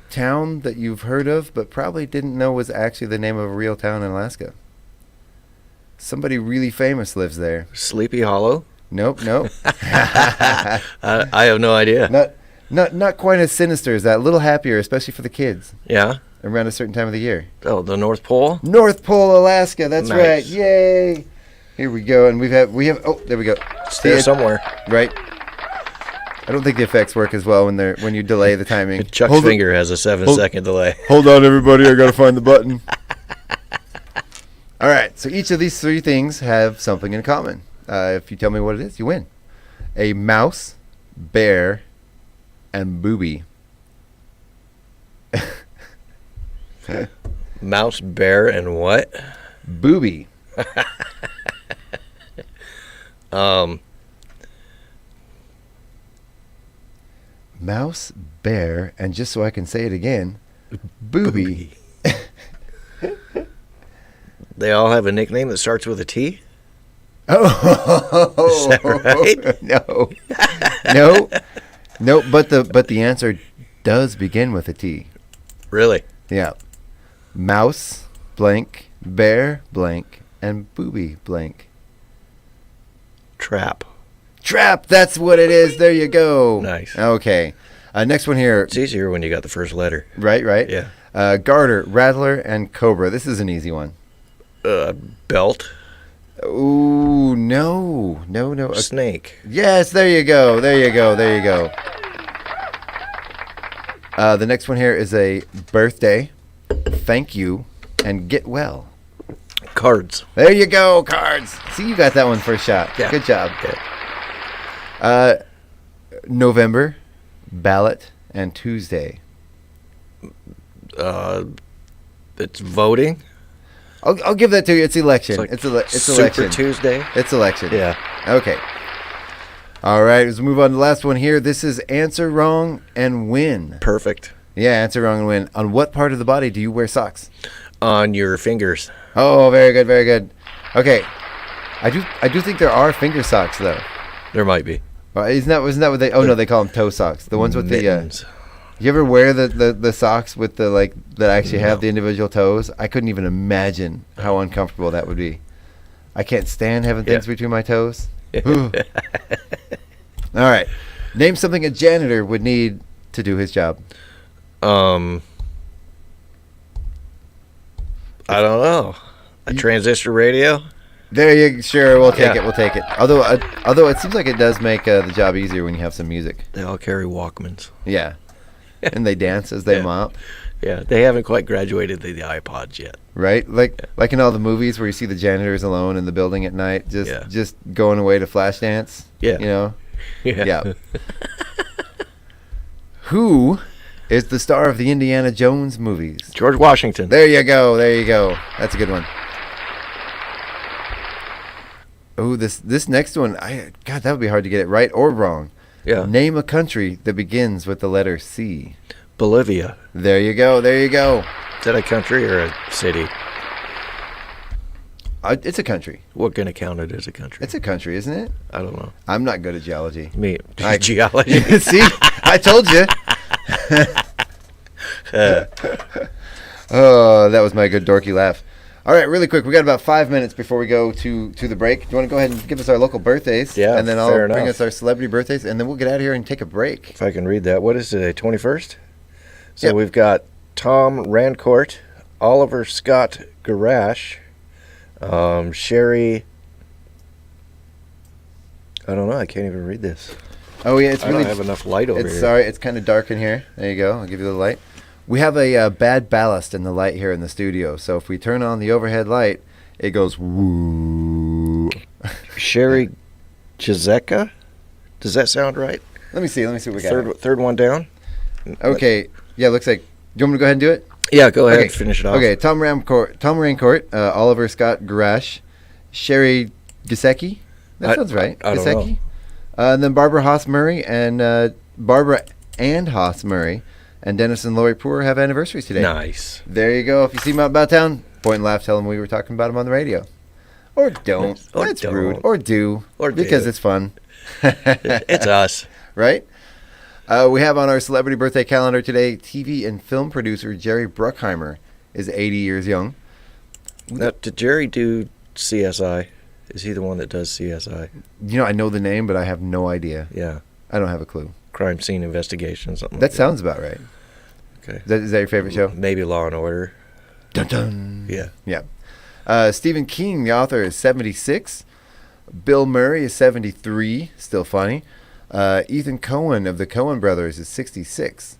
town that you've heard of, but probably didn't know was actually the name of a real town in Alaska. Somebody really famous lives there. Sleepy Hollow? Nope. I have no idea. Not quite as sinister as that. A little happier, especially for the kids. Yeah. Around a certain time of the year. Oh, the North Pole? North Pole, Alaska. That's Nice. right. Yay! Here we go, and we have. Oh, there we go. It's there somewhere. Right. I don't think the effects work as well when you delay the timing. Chuck's finger has a 7-second delay. Hold on, everybody. I gotta find the button. All right. So each of these three things have something in common. If you tell me what it is, you win. A mouse, bear, and booby. Mouse, bear, and what? Booby. Mouse, bear, and just so I can say it again, booby. They all have a nickname that starts with a T? Oh, Is that right? No. But the answer does begin with a T. Really? Yeah. Mouse, blank, bear, blank, and booby, blank. Trap. Trap. That's what it is. There you go. Nice. Okay. Next one here. It's easier when you got the first letter. Right. Yeah. Garter, rattler, and cobra. This is an easy one. Belt. Ooh, no. Snake. Yes, there you go. The next one here is a birthday, thank you, and get well. Cards. There you go, cards. See, you got that one first shot. Yeah. Good job. Okay. November, ballot, and Tuesday. It's voting. I'll give that to you. It's election. It's It's Super election. Tuesday. It's election. Yeah. Okay. All right. Let's move on to the last one here. This is answer wrong and win. Perfect. Yeah, answer wrong and win. On what part of the body do you wear socks? On your fingers. Oh, very good, very good. Okay. I do think there are finger socks though. There might be. Isn't that what they? Oh no, they call them toe socks. The ones with Mittens. You ever wear the socks with the that actually have the individual toes? I couldn't even imagine how uncomfortable that would be. I can't stand having things between my toes. All right. Name something a janitor would need to do his job. I don't know. A transistor radio? There you sure we'll take it. Although it seems like it does make the job easier when you have some music. They all carry Walkmans. Yeah. And they dance as they mop. Yeah, they haven't quite graduated the iPods yet. Right? Like in all the movies where you see the janitors alone in the building at night just going away to flash dance. Yeah. You know? Yeah. Who is the star of the Indiana Jones movies? George Washington. There you go. That's a good one. Oh, this next one, God, that would be hard to get it right or wrong. Yeah. Name a country that begins with the letter C. Bolivia. There you go. Is that a country or a city? It's a country. What gonna count it as a country? It's a country, isn't it? I don't know. I'm not good at geology. Me, geology. See, I told you. Oh, that was my good dorky laugh. All right, really quick. We got about 5 minutes before we go to the break. Do you want to go ahead and give us our local birthdays? Yeah, and then I'll fair bring enough. us our celebrity birthdays, and then we'll get out of here and take a break. If I can read that. What is today? 21st? So Yep. we've got Tom Rancourt Oliver Scott Garash, Sherry. I don't know. I can't even read this. Oh yeah, it's I really. don't have enough light over here. Sorry, it's kind of dark in here. There you go. I'll give you the light. We have a bad ballast in the light here in the studio, so if we turn on the overhead light, it goes woo. Sherry Jazeka? Does that sound right? Let me see what we got. Third one down? Okay. Yeah, looks like. Do you want me to go ahead and do it? Yeah, go ahead. Okay. Finish it off. Okay, Tom Raincourt, Oliver Scott Garash, Sherry Gisecki. That sounds right. I don't know. And then Barbara Haas Murray and Barbara and Haas Murray and Dennis and Lori Poor have anniversaries today. Nice. There you go. If you see them out about town, point and laugh, tell them we were talking about them on the radio. Or don't. Or That's don't. rude. Or do. Or because do. it's fun. It's us. Right? We have on our celebrity birthday calendar today, TV and film producer Jerry Bruckheimer is 80 years young. Now, did Jerry do CSI? Is he the one that does CSI? You know, I know the name, but I have no idea. Yeah. I don't have a clue. Crime Scene Investigation, something That like sounds about right. Okay. Is that your favorite show? Maybe Law and Order. Dun dun. Yeah. Yeah. Stephen King, the author, is 76. Bill Murray is 73. Still funny. Ethan Coen of the Coen Brothers is 66.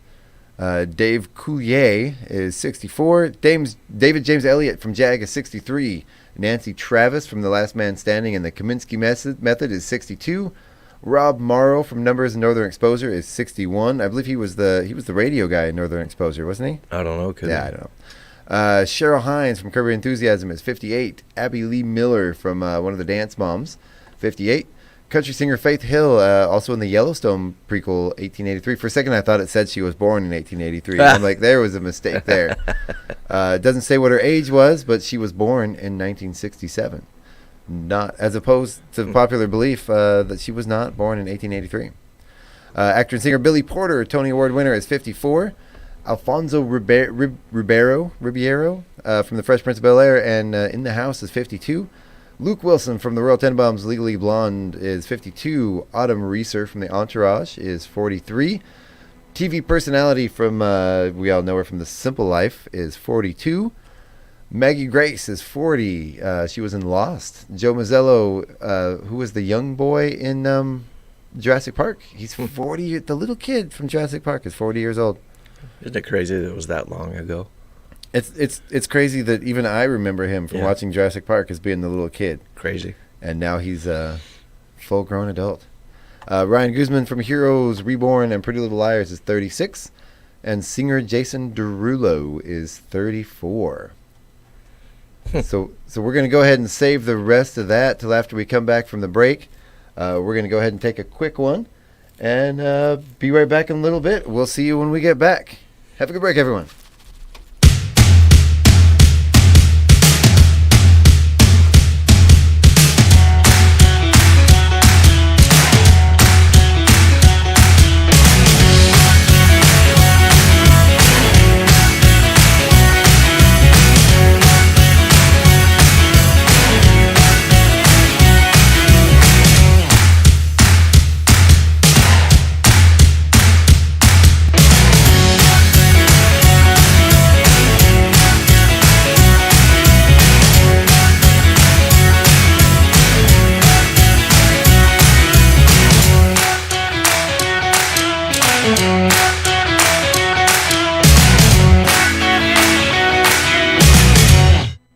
Dave Coulier is 64. David James Elliott from JAG is 63. Nancy Travis from The Last Man Standing and the Kaminsky Method is 62. Rob Morrow from Numbers and Northern Exposure is 61. I believe he was the radio guy in Northern Exposure, wasn't he? I don't know. I don't know. Cheryl Hines from Curb Your Enthusiasm is 58. Abby Lee Miller from one of the Dance Moms, 58. Country singer Faith Hill, also in the Yellowstone prequel, 1883. For a second, I thought it said she was born in 1883. I'm like, there was a mistake there. It doesn't say what her age was, but she was born in 1967. Not as opposed to the popular belief that she was not born in 1883. Actor and singer Billy Porter, Tony Award winner, is 54. Alfonso Ribeiro from The Fresh Prince of Bel-Air and In the House is 52. Luke Wilson from The Royal Tenenbaums, Legally Blonde, is 52. Autumn Reeser from The Entourage is 43. TV personality from, we all know her from The Simple Life, is 42. Maggie Grace is 40. She was in Lost. Joe Mazzello, who was the young boy in Jurassic Park, he's 40. The little kid from Jurassic Park is 40 years old. Isn't it crazy that it was that long ago? It's crazy that even I remember him from watching Jurassic Park as being the little kid. Crazy. And now he's a full-grown adult. Ryan Guzman from Heroes Reborn and Pretty Little Liars is 36. And singer Jason Derulo is 34. So we're going to go ahead and save the rest of that till after we come back from the break. We're going to go ahead and take a quick one and be right back in a little bit. We'll see you when we get back. Have a good break, everyone.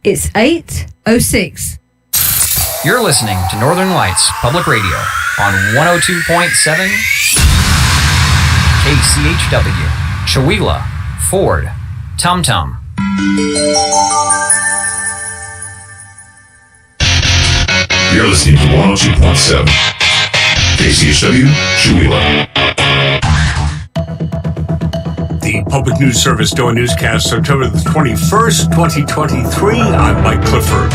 It's 8:06. You're listening to Northern Lights Public Radio on 102.7 KCHW, Chewelah, Ford, Tum Tum. You're listening to 102.7 KCHW, Chewelah. The Public News Service Dawn Newscast, October the 21st, 2023. I'm Mike Clifford.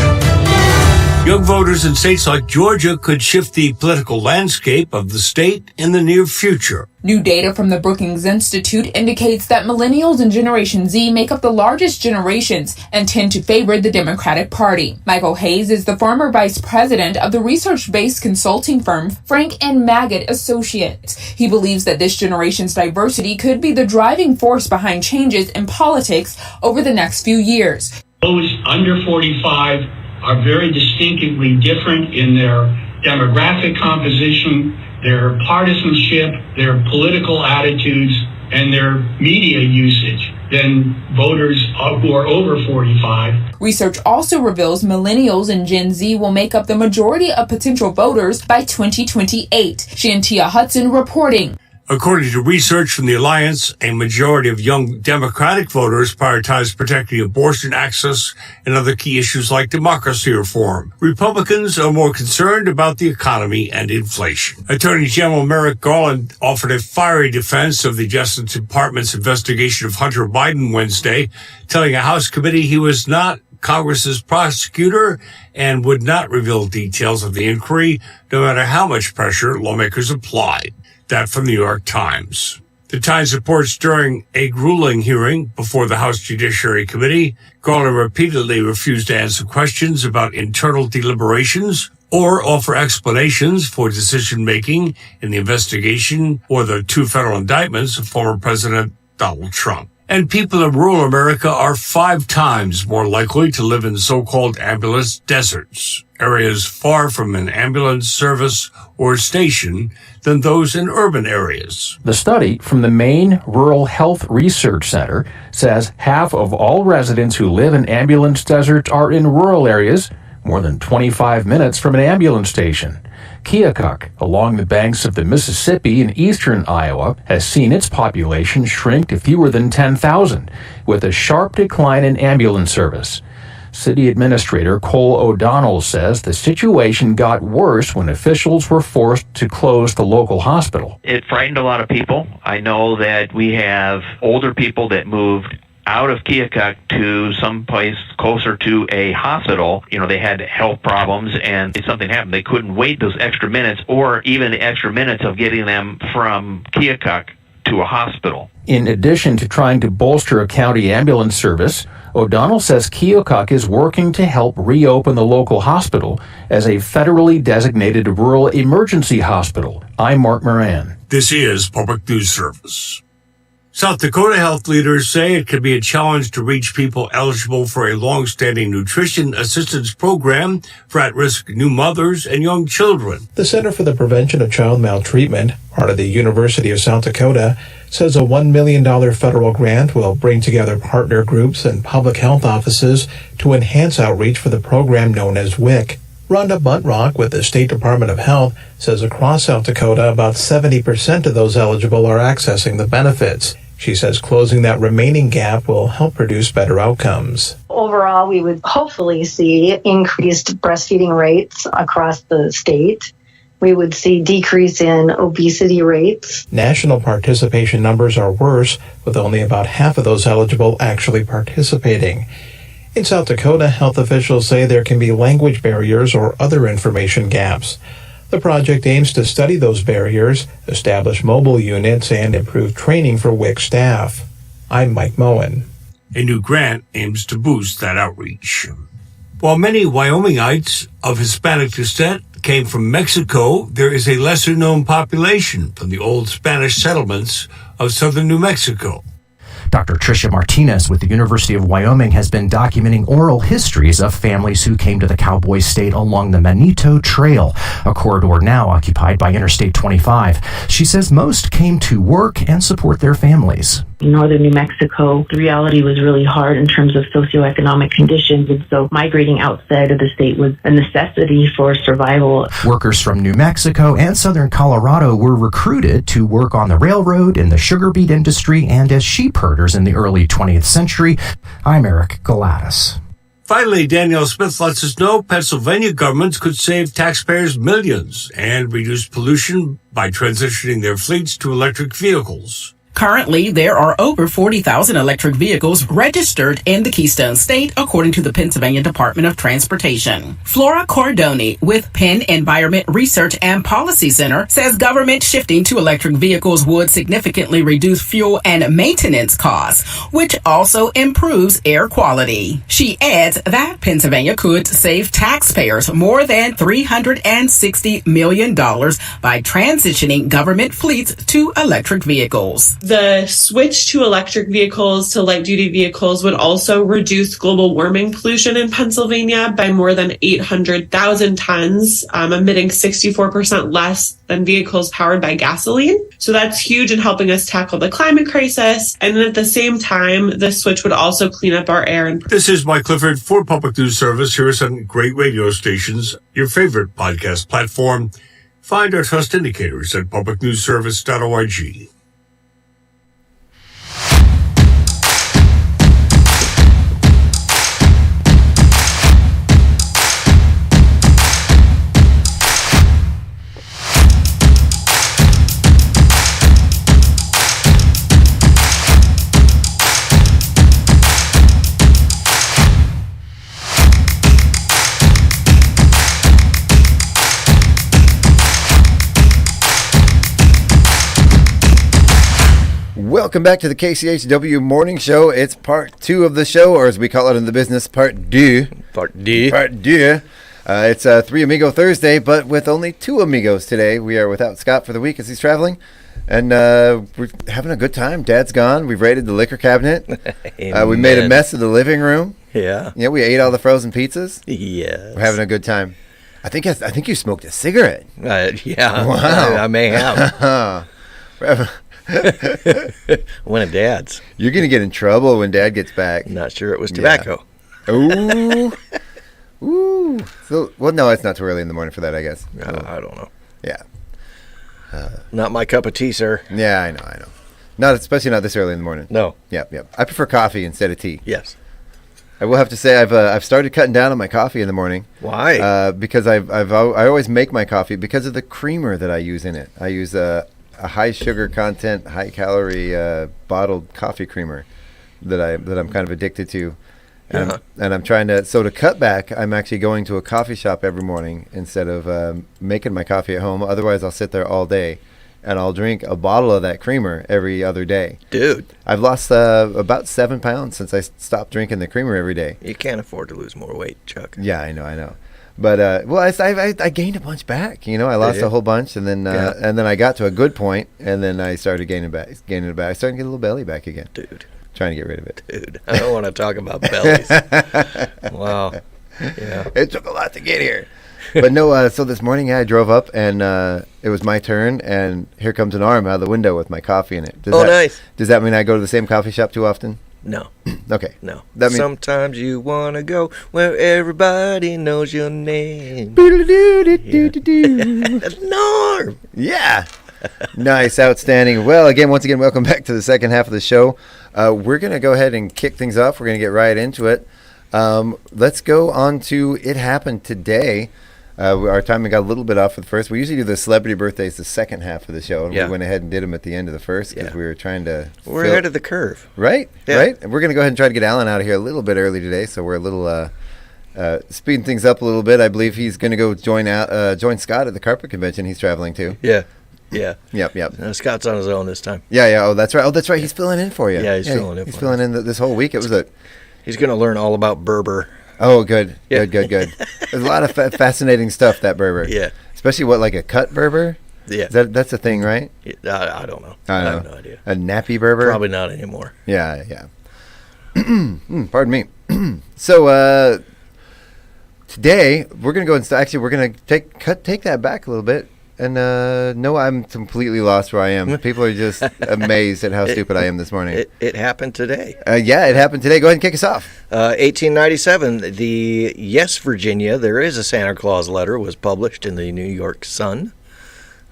Young voters in states like Georgia could shift the political landscape of the state in the near future. New data from the Brookings Institute indicates that millennials and Generation Z make up the largest generations and tend to favor the Democratic Party. Michael Hayes is the former vice president of the research-based consulting firm Frank and Maggot Associates. He believes that this generation's diversity could be the driving force behind changes in politics over the next few years. Those under 45 are very distinctively different in their demographic composition, their partisanship, their political attitudes, and their media usage than voters who are over 45. Research also reveals millennials and Gen Z will make up the majority of potential voters by 2028. Shantia Hudson reporting. According to research from the Alliance, a majority of young Democratic voters prioritize protecting abortion access and other key issues like democracy reform. Republicans are more concerned about the economy and inflation. Attorney General Merrick Garland offered a fiery defense of the Justice Department's investigation of Hunter Biden Wednesday, telling a House committee he was not Congress's prosecutor and would not reveal details of the inquiry, no matter how much pressure lawmakers applied. That from the New York Times. The Times reports during a grueling hearing before the House Judiciary Committee, Garland repeatedly refused to answer questions about internal deliberations or offer explanations for decision-making in the investigation or the two federal indictments of former President Donald Trump. And people in rural America are 5 times more likely to live in so-called ambulance deserts, areas far from an ambulance service or station, than those in urban areas. The study from the Maine Rural Health Research Center says half of all residents who live in ambulance deserts are in rural areas, more than 25 minutes from an ambulance station. Keokuk, along the banks of the Mississippi in eastern Iowa, has seen its population shrink to fewer than 10,000, with a sharp decline in ambulance service. City Administrator Cole O'Donnell says the situation got worse when officials were forced to close the local hospital. It frightened a lot of people. I know that we have older people that moved out of Keokuk to someplace closer to a hospital. You know, they had health problems, and if something happened, they couldn't wait those extra minutes or even the extra minutes of getting them from Keokuk to a hospital. In addition to trying to bolster a county ambulance service, O'Donnell says Keokuk is working to help reopen the local hospital as a federally designated rural emergency hospital. I'm Mark Moran. This is Public News Service. South Dakota health leaders say it could be a challenge to reach people eligible for a long-standing nutrition assistance program for at-risk new mothers and young children. The Center for the Prevention of Child Maltreatment, part of the University of South Dakota, says a $1 million federal grant will bring together partner groups and public health offices to enhance outreach for the program known as WIC. Rhonda Buntrock with the State Department of Health says across South Dakota, about 70% of those eligible are accessing the benefits. She says closing that remaining gap will help produce better outcomes. Overall, we would hopefully see increased breastfeeding rates across the state. We would see decrease in obesity rates. National participation numbers are worse, with only about half of those eligible actually participating. In South Dakota, health officials say there can be language barriers or other information gaps. The project aims to study those barriers, establish mobile units, and improve training for WIC staff. I'm Mike Moen. A new grant aims to boost that outreach. While many Wyomingites of Hispanic descent came from Mexico, there is a lesser-known population from the old Spanish settlements of southern New Mexico. Dr. Tricia Martinez with the University of Wyoming has been documenting oral histories of families who came to the Cowboy State along the Manito Trail, a corridor now occupied by Interstate 25. She says most came to work and support their families. In northern New Mexico, the reality was really hard in terms of socioeconomic conditions, and so migrating outside of the state was a necessity for survival. Workers from New Mexico and southern Colorado were recruited to work on the railroad, in the sugar beet industry, and as sheep herders in the early 20th century. I'm Eric Galatis. Finally, Danielle Smith lets us know Pennsylvania governments could save taxpayers millions and reduce pollution by transitioning their fleets to electric vehicles. Currently, there are over 40,000 electric vehicles registered in the Keystone State, according to the Pennsylvania Department of Transportation. Flora Cordoni with Penn Environment Research and Policy Center says government shifting to electric vehicles would significantly reduce fuel and maintenance costs, which also improves air quality. She adds that Pennsylvania could save taxpayers more than $360 million by transitioning government fleets to electric vehicles. The switch to electric vehicles to light-duty vehicles would also reduce global warming pollution in Pennsylvania by more than 800,000 tons, emitting 64% less than vehicles powered by gasoline. So that's huge in helping us tackle the climate crisis. And then at the same time, the switch would also clean up our air. This is Mike Clifford for Public News Service. Here are some great radio stations, your favorite podcast platform. Find our trust indicators at publicnewsservice.org. Welcome back to the KCHW Morning Show. It's part 2 of the show, or as we call it in the business, part 2. Part 2. Part 2. It's 3 Amigo Thursday, but with only 2 amigos today. We are without Scott for the week as he's traveling, and we're having a good time. Dad's gone. We've raided the liquor cabinet. We made a mess of the living room. Yeah. Yeah, we ate all the frozen pizzas. Yes. We're having a good time. I think you smoked a cigarette. Yeah. Wow. I may have. One of Dad's. You're going to get in trouble when Dad gets back. Not sure it was tobacco. Yeah. Ooh. Ooh. So, well, no, it's not too early in the morning for that, I guess. So, I don't know. Yeah. Not my cup of tea, sir. Yeah, I know. Not especially not this early in the morning. No. Yep. I prefer coffee instead of tea. Yes. I will have to say I've started cutting down on my coffee in the morning. Why? Because I always make my coffee because of the creamer that I use in it. I use a high sugar content, high calorie bottled coffee creamer that I'm kind of addicted to, and I'm trying to cut back. I'm actually going to a coffee shop every morning instead of making my coffee at home. Otherwise, I'll sit there all day, and I'll drink a bottle of that creamer every other day. Dude, I've lost about 7 pounds since I stopped drinking the creamer every day. You can't afford to lose more weight, Chuck. Yeah, I know. But I gained a bunch back. I lost a whole bunch, and then I got to a good point, and then I started gaining it back. I started to get a little belly back again. Dude, trying to get rid of it. Dude, I don't want to talk about bellies. Wow. Yeah. It took a lot to get here. But no, so this morning I drove up, and it was my turn, and here comes an arm out of the window with my coffee in it. Nice. Does that mean I go to the same coffee shop too often? No. Okay. No. Sometimes you want to go where everybody knows your name. Norm. Yeah. Nice. Outstanding. Well, once again, welcome back to the second half of the show. We're going to go ahead and kick things off. We're going to get right into it. Let's go on to It Happened Today. Our timing got a little bit off for the first. We usually do the celebrity birthdays the second half of the show, and we went ahead and did them at the end of the first because we were trying to. We're ahead of the curve, right? Right. And we're going to go ahead and try to get Alan out of here a little bit early today, so we're a little speeding things up a little bit. I believe he's going to go join Scott at the carpet convention he's traveling to. Yeah. Yep. Scott's on his own this time. Yeah. Oh, that's right. He's filling in for you. Yeah, he's filling in. He's filling in this whole week. He's going to learn all about Berber. Oh, good. Yeah. Good. There's a lot of fascinating stuff, that Berber. Yeah. Especially like a cut Berber? Yeah. That's a thing, right? I don't know. I have no idea. A nappy Berber? Probably not anymore. Yeah. Pardon me. So, today, we're going to go and we're going to take that back a little bit. And no, I'm completely lost where I am. People are just amazed at how stupid I am this morning. It happened today. Yeah, it happened today. Go ahead and kick us off. 1897, the Yes, Virginia, There Is a Santa Claus Letter was published in the New York Sun.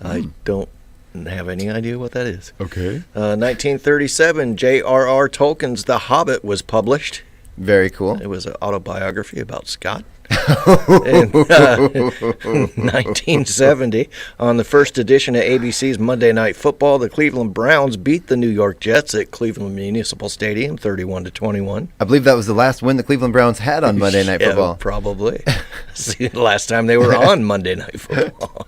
I don't have any idea what that is. Okay. 1937, J.R.R. Tolkien's The Hobbit was published. Very cool. It was an autobiography about Scott. In 1970, on the first edition of ABC's Monday Night Football, the Cleveland Browns beat the New York Jets at Cleveland Municipal Stadium 31-21. I believe that was the last win the Cleveland Browns had on Monday Night Football. Probably. See, the last time they were on Monday Night Football.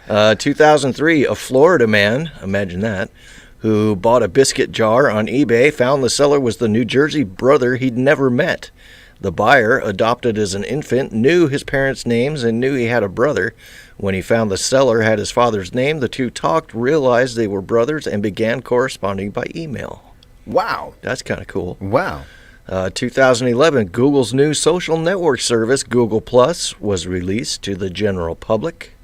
2003, a Florida man, imagine that, who bought a biscuit jar on eBay, found the seller was the New Jersey brother he'd never met. The buyer, adopted as an infant, knew his parents' names and knew he had a brother. When he found the seller had his father's name, the two talked, realized they were brothers, and began corresponding by email. Wow. That's kind of cool. Wow. 2011, Google's new social network service, Google Plus, was released to the general public.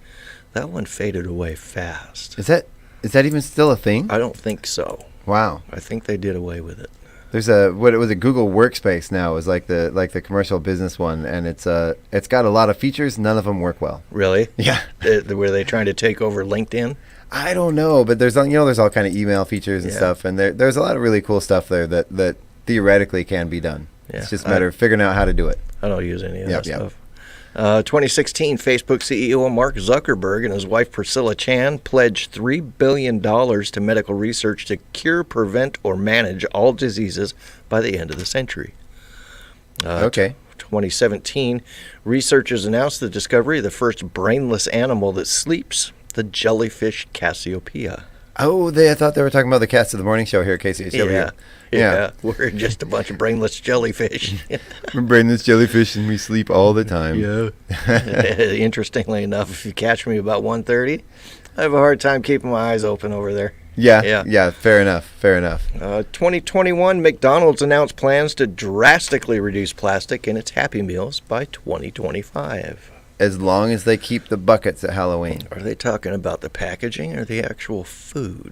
That one faded away fast. Is that even still a thing? I don't think so. Wow. I think they did away with it. There's what it was a Google Workspace now is like the commercial business one, and it's got a lot of features. None of them work well. Really? Yeah. Were they trying to take over LinkedIn? I don't know, but there's all kind of email features and stuff, and there's a lot of really cool stuff there that theoretically can be done. Yeah. It's just a matter of figuring out how to do it. I don't use any of that stuff. 2016, Facebook CEO Mark Zuckerberg and his wife Priscilla Chan pledged $3 billion to medical research to cure, prevent, or manage all diseases by the end of the century. 2017, researchers announced the discovery of the first brainless animal that sleeps, the jellyfish Cassiopeia. Oh, I thought they were talking about the Cats of the Morning Show here at KCHW. Yeah. We're just a bunch of brainless jellyfish. We're brainless jellyfish and we sleep all the time. Yeah. Interestingly enough, if you catch me about 1:30, I have a hard time keeping my eyes open over there. Yeah. Fair enough. 2021, McDonald's announced plans to drastically reduce plastic in its Happy Meals by 2025. As long as they keep the buckets at Halloween. Are they talking about the packaging or the actual food?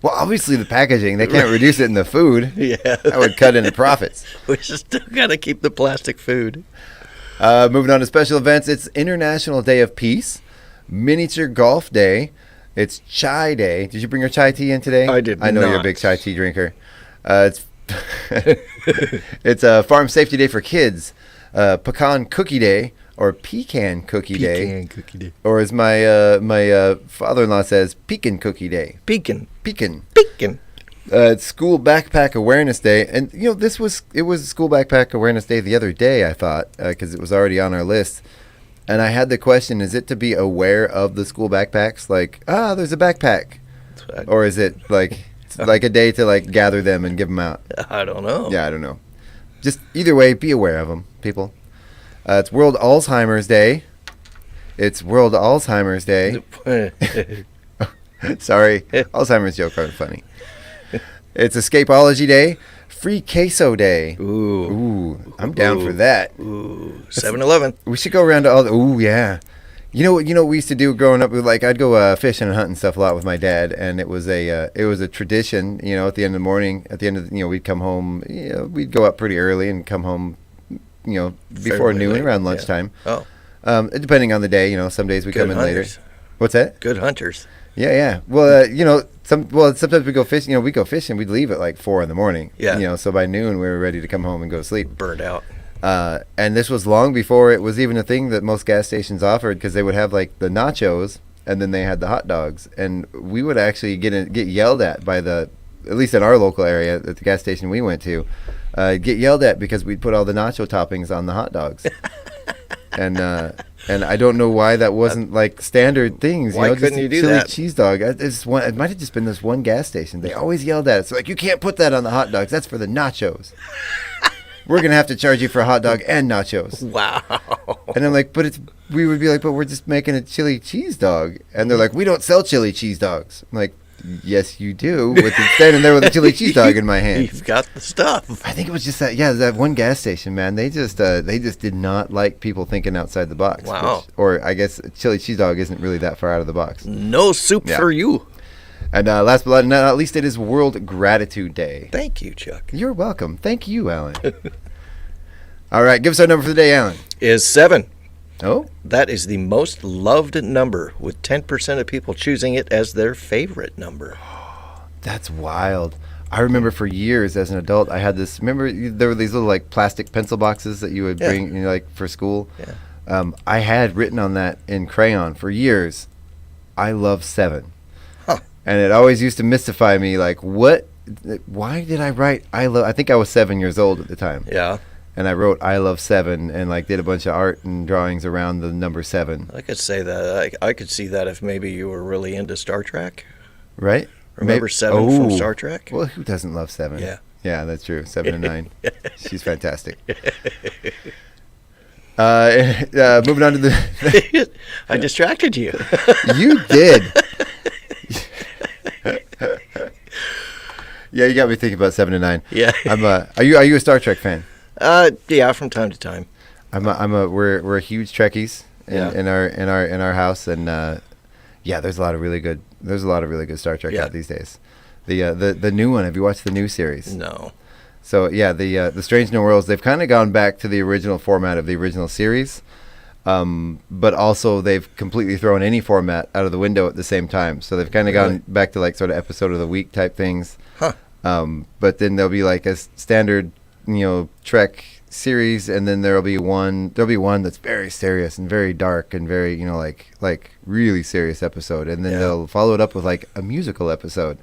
Well, obviously the packaging. They can't reduce it in the food. Yeah. That would cut into profits. We still got to keep the plastic food. Moving on to special events. It's International Day of Peace, Miniature Golf Day. It's Chai Day. Did you bring your chai tea in today? I did I know not. you're a big chai tea drinker. It's a Farm Safety Day for kids, Pecan Cookie Day, or Pecan Cookie Day, or as my father-in-law says, Pecan Cookie Day. Pecan. It's School Backpack Awareness Day, and it was School Backpack Awareness Day the other day. I thought because it was already on our list, and I had the question: is it to be aware of the school backpacks? Like, there's a backpack, or is it like? Like a day to like gather them and give them out. I don't know. Yeah, I don't know. Just either way, be aware of them, people. It's World Alzheimer's Day. It's World Alzheimer's Day. Sorry, Alzheimer's joke aren't funny. It's Escapology Day. Free Queso Day. Ooh, I'm down for that. Ooh, 7-Eleven. We should go around to all the. Ooh, yeah. You know what we used to do growing up? Like I'd go fishing and hunting stuff a lot with my dad, and it was a tradition. At the end of the morning, we'd come home. We'd go up pretty early and come home. Before Fairly noon, late, around lunchtime. Yeah. Oh. Depending on the day. Some days we come in hunters. later. What's that? Good hunters. Yeah. Well, sometimes we go fishing. We go fishing. We'd leave at like 4 a.m. Yeah. So by noon we were ready to come home and go to sleep. Burned out. And this was long before it was even a thing that most gas stations offered, because they would have like the nachos and then they had the hot dogs, and we would actually get yelled at by at least in our local area at the gas station we went to, get yelled at because we'd put all the nacho toppings on the hot dogs. And I don't know why that wasn't like standard things. Why just couldn't you do chili that? Cheese dog. It might have just been this one gas station. They always yelled at us like, you can't put that on the hot dogs. That's for the nachos. We're going to have to charge you for a hot dog and nachos. Wow. And I'm like, we would be like, but we're just making a chili cheese dog. And they're like, we don't sell chili cheese dogs. I'm like, yes, you do. Standing there with a chili cheese dog in my hand. You've got the stuff. I think it was just that one gas station, man. They just did not like people thinking outside the box. Wow. Or I guess a chili cheese dog isn't really that far out of the box. No soup for you. And last but not least, it is World Gratitude Day. Thank you, Chuck. You're welcome. Thank you, Alan. All right, give us our number for the day, Alan. Is 7. Oh? That is the most loved number, with 10% of people choosing it as their favorite number. That's wild. I remember for years as an adult, I had this. Remember, there were these little like plastic pencil boxes that you would bring, you know, like for school. Yeah. I had written on that in crayon for years, "I love 7," and it always used to mystify me. Like, what? Why did I write "I love"? I think I was 7 years old at the time. Yeah. And I wrote "I love 7" and like did a bunch of art and drawings around the number 7. I could say that. I could see that if maybe you were really into Star Trek. Right? Remember 7 from Star Trek? Well, who doesn't love 7? Yeah. Yeah, that's true. 7 and 9. She's fantastic. Moving on to the... I distracted you. You did. Yeah, you got me thinking about 7 and 9. Yeah. Are you a Star Trek fan? Yeah, from time to time. We're huge Trekkies Yeah. in our house, and yeah, there's a lot of really good Star Trek out these days. The new one. Have you watched the new series? No. So yeah, the Strange New Worlds. They've kind of gone back to the original format of the original series, but also they've completely thrown any format out of the window at the same time. So they've kind of gone back to like sort of episode of the week type things. Huh. But then there'll be like a standard, Trek series, and then there'll be one that's very serious and very dark and very, like really serious episode, and then they'll follow it up with like a musical episode.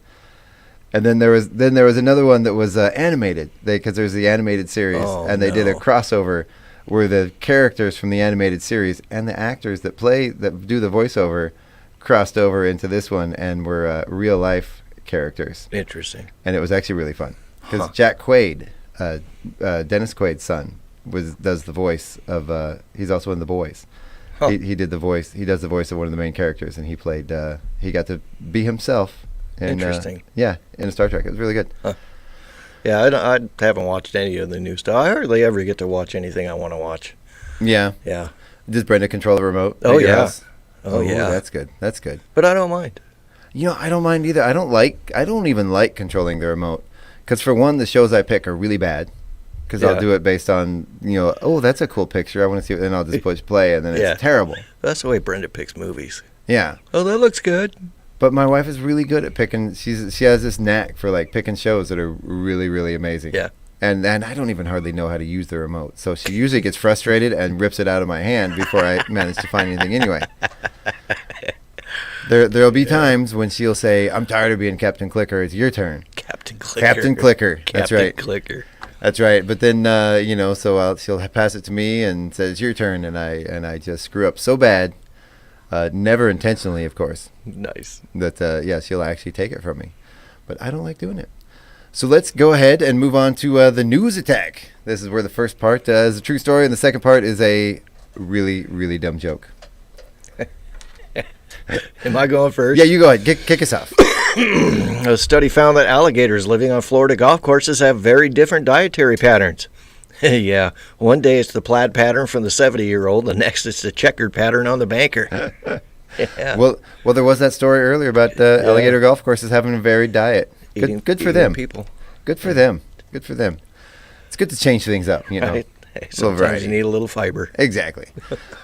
And then there was another one that was animated, because there's the animated series, and they did a crossover where the characters from the animated series and the actors that do the voiceover crossed over into this one and were real life characters. Interesting. And it was actually really fun because Jack Quaid, Dennis Quaid's son, does the voice of. He's also in The Boys. Huh. He did the voice. He does the voice of one of the main characters, and he played. He got to be himself. Interesting. In Star Trek, it was really good. Huh. Yeah, I haven't watched any of the new stuff. I hardly ever get to watch anything I want to watch. Yeah. Yeah. Does Brenda control the remote? Oh yeah. House? Oh yeah. That's good. That's good. But I don't mind. I don't mind either. I don't even like controlling the remote. Because for one, the shows I pick are really bad. Because I'll do it based on, oh, that's a cool picture. I want to see it. Then I'll just push play, and then it's terrible. That's the way Brenda picks movies. Yeah. Oh, that looks good. But my wife is really good at picking. She has this knack for like picking shows that are really, really amazing. Yeah. And I don't even hardly know how to use the remote. So she usually gets frustrated and rips it out of my hand before I manage to find anything anyway. There'll be times when she'll say, "I'm tired of being Captain Clicker. It's your turn." Captain Clicker. Captain Clicker. That's right. Captain Clicker. That's right. But then so she'll pass it to me and says, "It's your turn," and I just screw up so bad, never intentionally, of course. Nice. That she'll actually take it from me, but I don't like doing it. So let's go ahead and move on to the news attack. This is where the first part is a true story, and the second part is a really, really dumb joke. Am I going first? Yeah, you go ahead. Kick us off. A study found that alligators living on Florida golf courses have very different dietary patterns. Yeah, one day it's the plaid pattern from the 70-year-old, the next it's the checkered pattern on the banker. Yeah. Well, there was that story earlier about alligator golf courses having a varied diet. Good for them. People. Good for them. Good for them. It's good to change things up, Right. Hey, sometimes you need a little fiber. Exactly.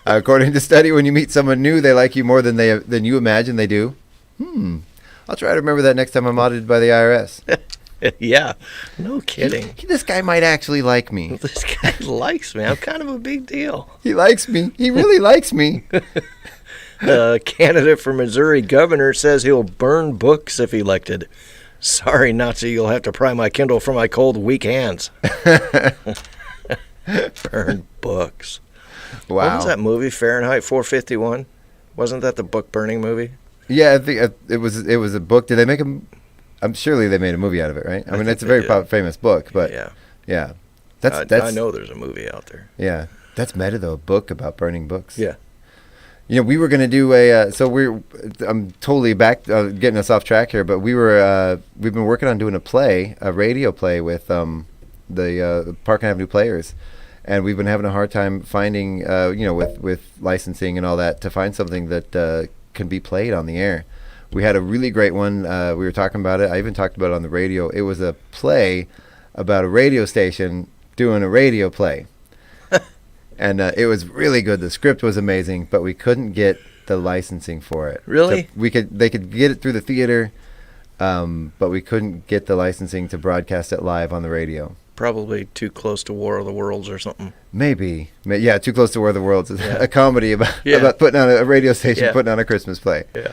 According to study, when you meet someone new, they like you more than you imagine they do. I'll try to remember that next time I'm audited by the IRS. Yeah, no kidding. This guy might actually like me. This guy likes me. I'm kind of a big deal. He likes me. He really likes me. A candidate for Missouri governor says he'll burn books if elected. Sorry, Nazi, you'll have to pry my Kindle from my cold, weak hands. Burn books. Wow. What was that movie, Fahrenheit 451? Wasn't that the book burning movie? Yeah, I think it was a book. Did they make a? I'm surely they made a movie out of it, right? I mean, it's a very famous book, but yeah. That's. I know there's a movie out there. Yeah, that's meta though. A book about burning books. Yeah. We were going to do I'm totally back, getting us off track here, but we've been working on doing a radio play with the Park Avenue Players, and we've been having a hard time finding, with licensing and all that, to find something that can be played on the air. We had a really great one. We were talking about it. I even talked about it on the radio. It was a play about a radio station doing a radio play. And it was really good. The script was amazing, but we couldn't get the licensing for it. Really? They could get it through the theater, but we couldn't get the licensing to broadcast it live on the radio. Probably too close to War of the Worlds or something. Maybe. Yeah, Too Close to War of the Worlds is Yeah. a comedy about putting on a radio station, putting on a Christmas play. Yeah.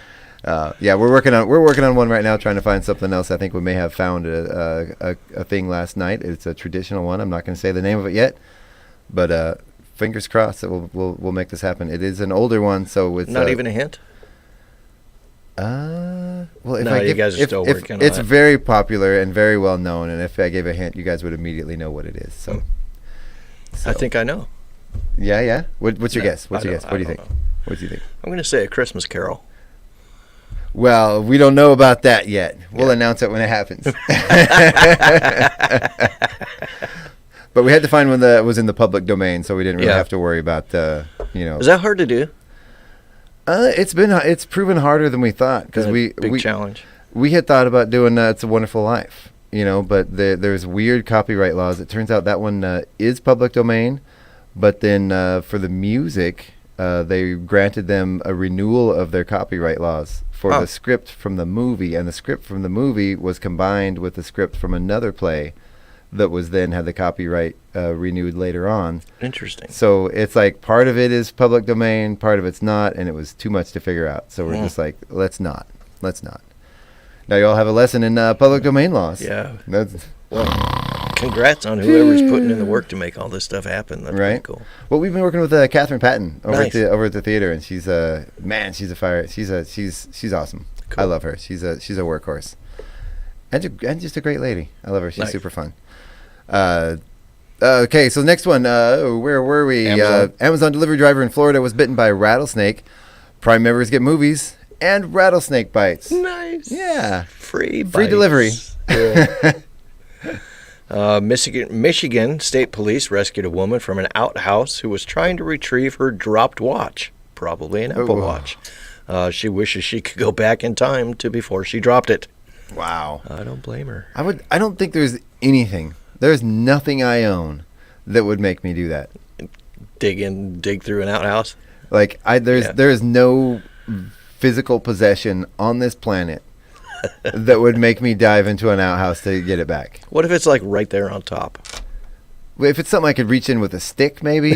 We're working on one right now, trying to find something else. I think we may have found a thing last night. It's a traditional one. I'm not going to say the name of it yet, but fingers crossed that we'll make this happen. It is an older one, so it's not even a hint. Well, if No, I you give, guys are if, still if working on it's it. very popular and very well known, and if I gave a hint, you guys would immediately know what it is. So, I think I know. Yeah. What's your No, guess? What's I your guess? don't- What do you I think? don't know. What do you think? I'm going to say A Christmas Carol. Well, we don't know about that yet. We'll announce it when it happens. But we had to find one that was in the public domain, so we didn't really have to worry about Is that hard to do? It's proven harder than we thought because Big challenge. We had thought about doing It's a Wonderful Life, but there's weird copyright laws. It turns out that one is public domain, but then for the music, they granted them a renewal of their copyright laws for the script from the movie, and the script from the movie was combined with the script from another play that was then had the copyright renewed later on. Interesting. So it's like part of it is public domain, part of it's not, and it was too much to figure out. So we're just like, let's not. Now you all have a lesson in public domain laws. Yeah. Well, congrats on whoever's putting in the work to make all this stuff happen. That's pretty right. cool. Well, we've been working with Catherine Patton over Nice. at the theater, and she's she's a fire. She's awesome. Cool. I love her. She's a workhorse, and just a great lady. I love her. She's Nice. super fun. Okay, so next one. Where were we? Amazon delivery driver in Florida was bitten by a rattlesnake. Prime members get movies and rattlesnake bites. Nice. Yeah. Free delivery. Yeah. Michigan State Police rescued a woman from an outhouse who was trying to retrieve her dropped watch, probably an Apple Watch. She wishes she could go back in time to before she dropped it. Wow. I don't blame her. I don't think there's nothing I own that would make me do that. Dig through an outhouse. Like there is no physical possession on this planet that would make me dive into an outhouse to get it back. What if it's like right there on top? Well, if it's something I could reach in with a stick, maybe,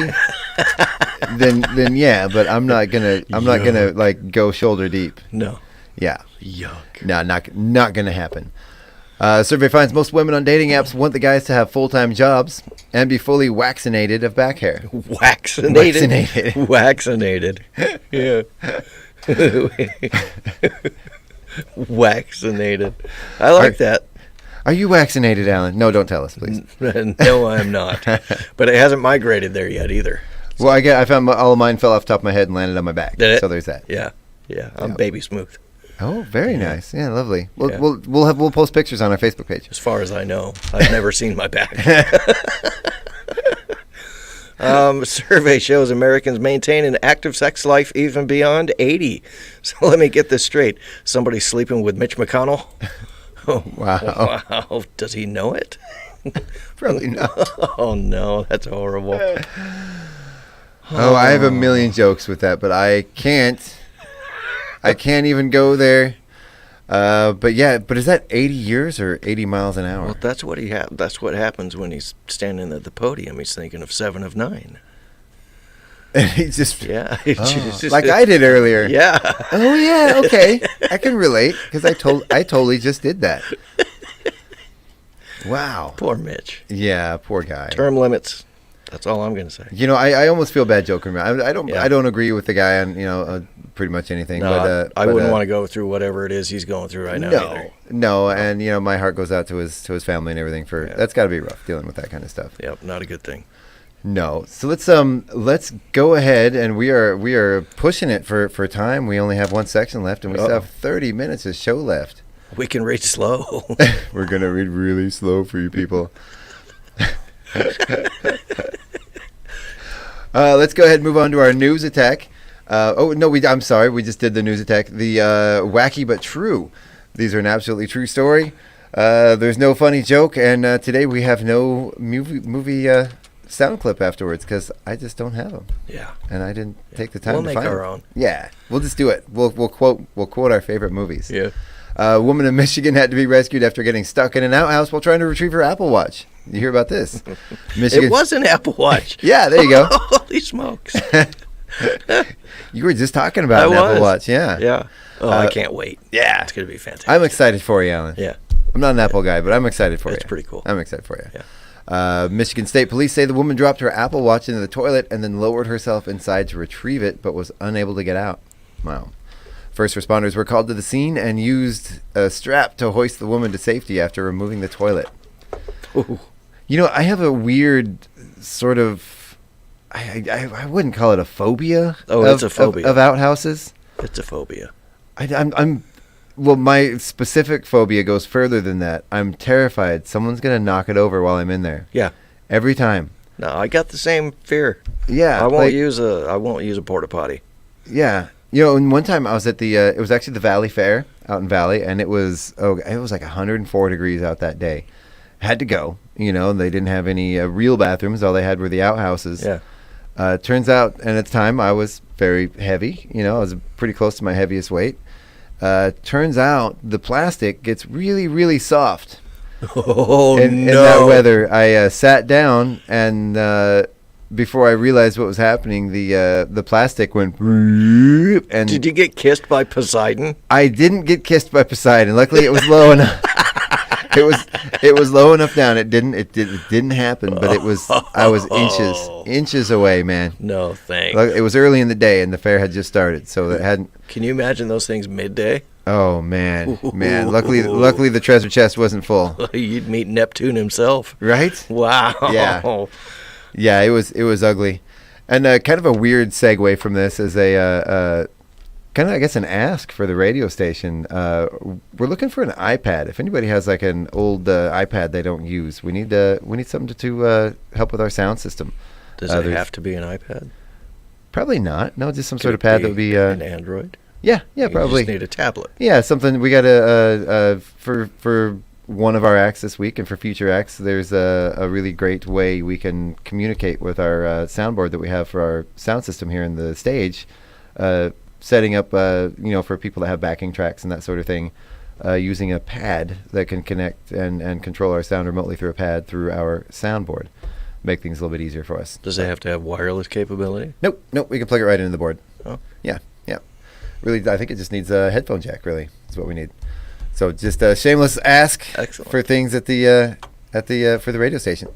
then yeah. But I'm not gonna like go shoulder deep. No. Yeah. Yuck. No, not gonna happen. Survey finds most women on dating apps want the guys to have full-time jobs and be fully vaccinated of back hair. Vaccinated. Yeah. Vaccinated. I like that. Are you vaccinated, Alan? No, don't tell us, please. No, I'm not. But it hasn't migrated there yet either. Well, I found all of mine fell off the top of my head and landed on my back. Did it? So there's that. Yeah. I'm baby smooth. Oh, very nice. Yeah, lovely. We'll post pictures on our Facebook page. As far as I know, I've never seen my back. Survey shows Americans maintain an active sex life even beyond 80. So let me get this straight. Somebody sleeping with Mitch McConnell? Oh, wow. Does he know it? Probably not. Oh, no. That's horrible. Oh, I have a million jokes with that, but I can't even go there. But is that 80 years or 80 miles an hour? Well, that's what that's what happens when he's standing at the podium. He's thinking of 7 of 9. And he's just just like I did earlier. Yeah. Oh yeah. Okay. I can relate because I totally just did that. Wow. Poor Mitch. Yeah. Poor guy. Term limits. That's all I'm going to say. I almost feel bad joking around. I don't agree with the guy on pretty much anything. No, I wouldn't want to go through whatever it is he's going through right now either. No, and my heart goes out to his family and everything. That's got to be rough dealing with that kind of stuff. Yep, not a good thing. No, so let's go ahead, and we are pushing it for time. We only have one section left, and we still have 30 minutes of show left. We can read slow. We're gonna read really slow for you people. Let's go ahead and move on to our news attack. I'm sorry, we just did the news attack. The wacky but true. These are an absolutely true story. There's no funny joke, and today we have no movie sound clip afterwards because I just don't have them. Yeah. And I didn't take the time to make find our them. own. Yeah, we'll just do it. We'll quote our favorite movies. Yeah. A woman in Michigan had to be rescued after getting stuck in an outhouse while trying to retrieve her Apple Watch. You hear about this? It was an Apple Watch. Yeah, there you go. Holy smokes. You were just talking about an Apple Watch. Yeah. Yeah. Oh, I can't wait. Yeah. It's going to be fantastic. I'm excited for you, Alan. Yeah. I'm not an Apple guy, but I'm excited for you. It's pretty cool. I'm excited for you. Yeah. Michigan State Police say the woman dropped her Apple Watch into the toilet and then lowered herself inside to retrieve it, but was unable to get out. Wow. First responders were called to the scene and used a strap to hoist the woman to safety after removing the toilet. Ooh. You know, I have a weird sort of, I wouldn't call it a phobia. Oh, it's a phobia. Of outhouses. It's a phobia. Well, my specific phobia goes further than that. I'm terrified someone's going to knock it over while I'm in there. Yeah. Every time. No, I got the same fear. Yeah. I won't use a porta potty. Yeah. You know, and one time I was at the it was actually the Valley Fair out in Valley, and it was like 104 degrees out that day. Had to go, you know, and they didn't have any real bathrooms. All they had were the outhouses. Yeah. Turns out, and at the time I was very heavy, you know, I was pretty close to my heaviest weight. Turns out the plastic gets really, really soft. Oh, in that weather, I sat down, and before I realized what was happening, the plastic went. And did you get kissed by Poseidon? I didn't get kissed by Poseidon. Luckily, it was low enough. It was low enough down. It didn't happen, but I was inches away, man. No thanks. It was early in the day, and the fair had just started, so that hadn't. Can you imagine those things midday? Oh man. Luckily the treasure chest wasn't full. You'd meet Neptune himself, right? Wow. Yeah. It was ugly, and kind of a weird segue from this is a kind of, I guess, an ask for the radio station. We're looking for an iPad. If anybody has like an old iPad they don't use, we need something to help with our sound system. Does it have to be an iPad? Probably not. No, just some sort of pad that would be an Android. Yeah, probably. You just need a tablet. Yeah, something. We got for one of our acts this week, and for future acts, there's a really great way we can communicate with our soundboard that we have for our sound system here in the stage. Setting up, for people that have backing tracks and that sort of thing, using a pad that can connect and control our sound remotely through a pad through our soundboard. Make things a little bit easier for us. Does it have to have wireless capability? Nope. We can plug it right into the board. Oh. Yeah. Really, I think it just needs a headphone jack, really, is what we need. So just a shameless ask for things at the for the radio station.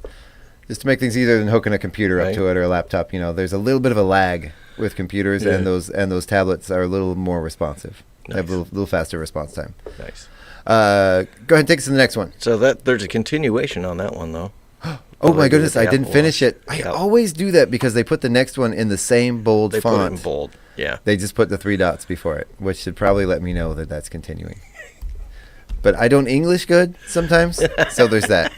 Just to make things easier than hooking a computer up to it or a laptop. You know, there's a little bit of a lag with computers, and those tablets are a little more responsive. Nice. They have a little faster response time. Nice. Go ahead and take us to the next one. So there's a continuation on that one, though. Oh my goodness, I didn't finish it. I always do that because they put the next one in the same bold font. They put it in bold, yeah. They just put the 3 dots before it, which should probably let me know that that's continuing. But I don't English good sometimes, so there's that.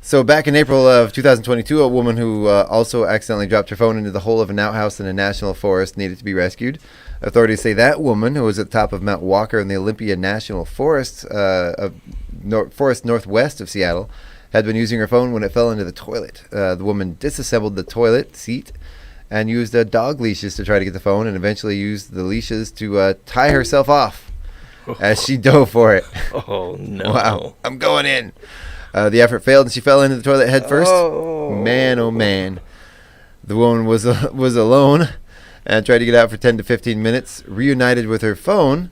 So back in April of 2022, a woman who also accidentally dropped her phone into the hole of an outhouse in a national forest needed to be rescued. Authorities say that woman, who was at the top of Mount Walker in the Olympia National Forest, forest northwest of Seattle, had been using her phone when it fell into the toilet. The woman disassembled the toilet seat and used dog leashes to try to get the phone, and eventually used the leashes to tie herself off as she dove for it. Oh, no. Wow. I'm going in. The effort failed, and she fell into the toilet head first. Man, oh man. The woman was alone and tried to get out for 10 to 15 minutes. Reunited with her phone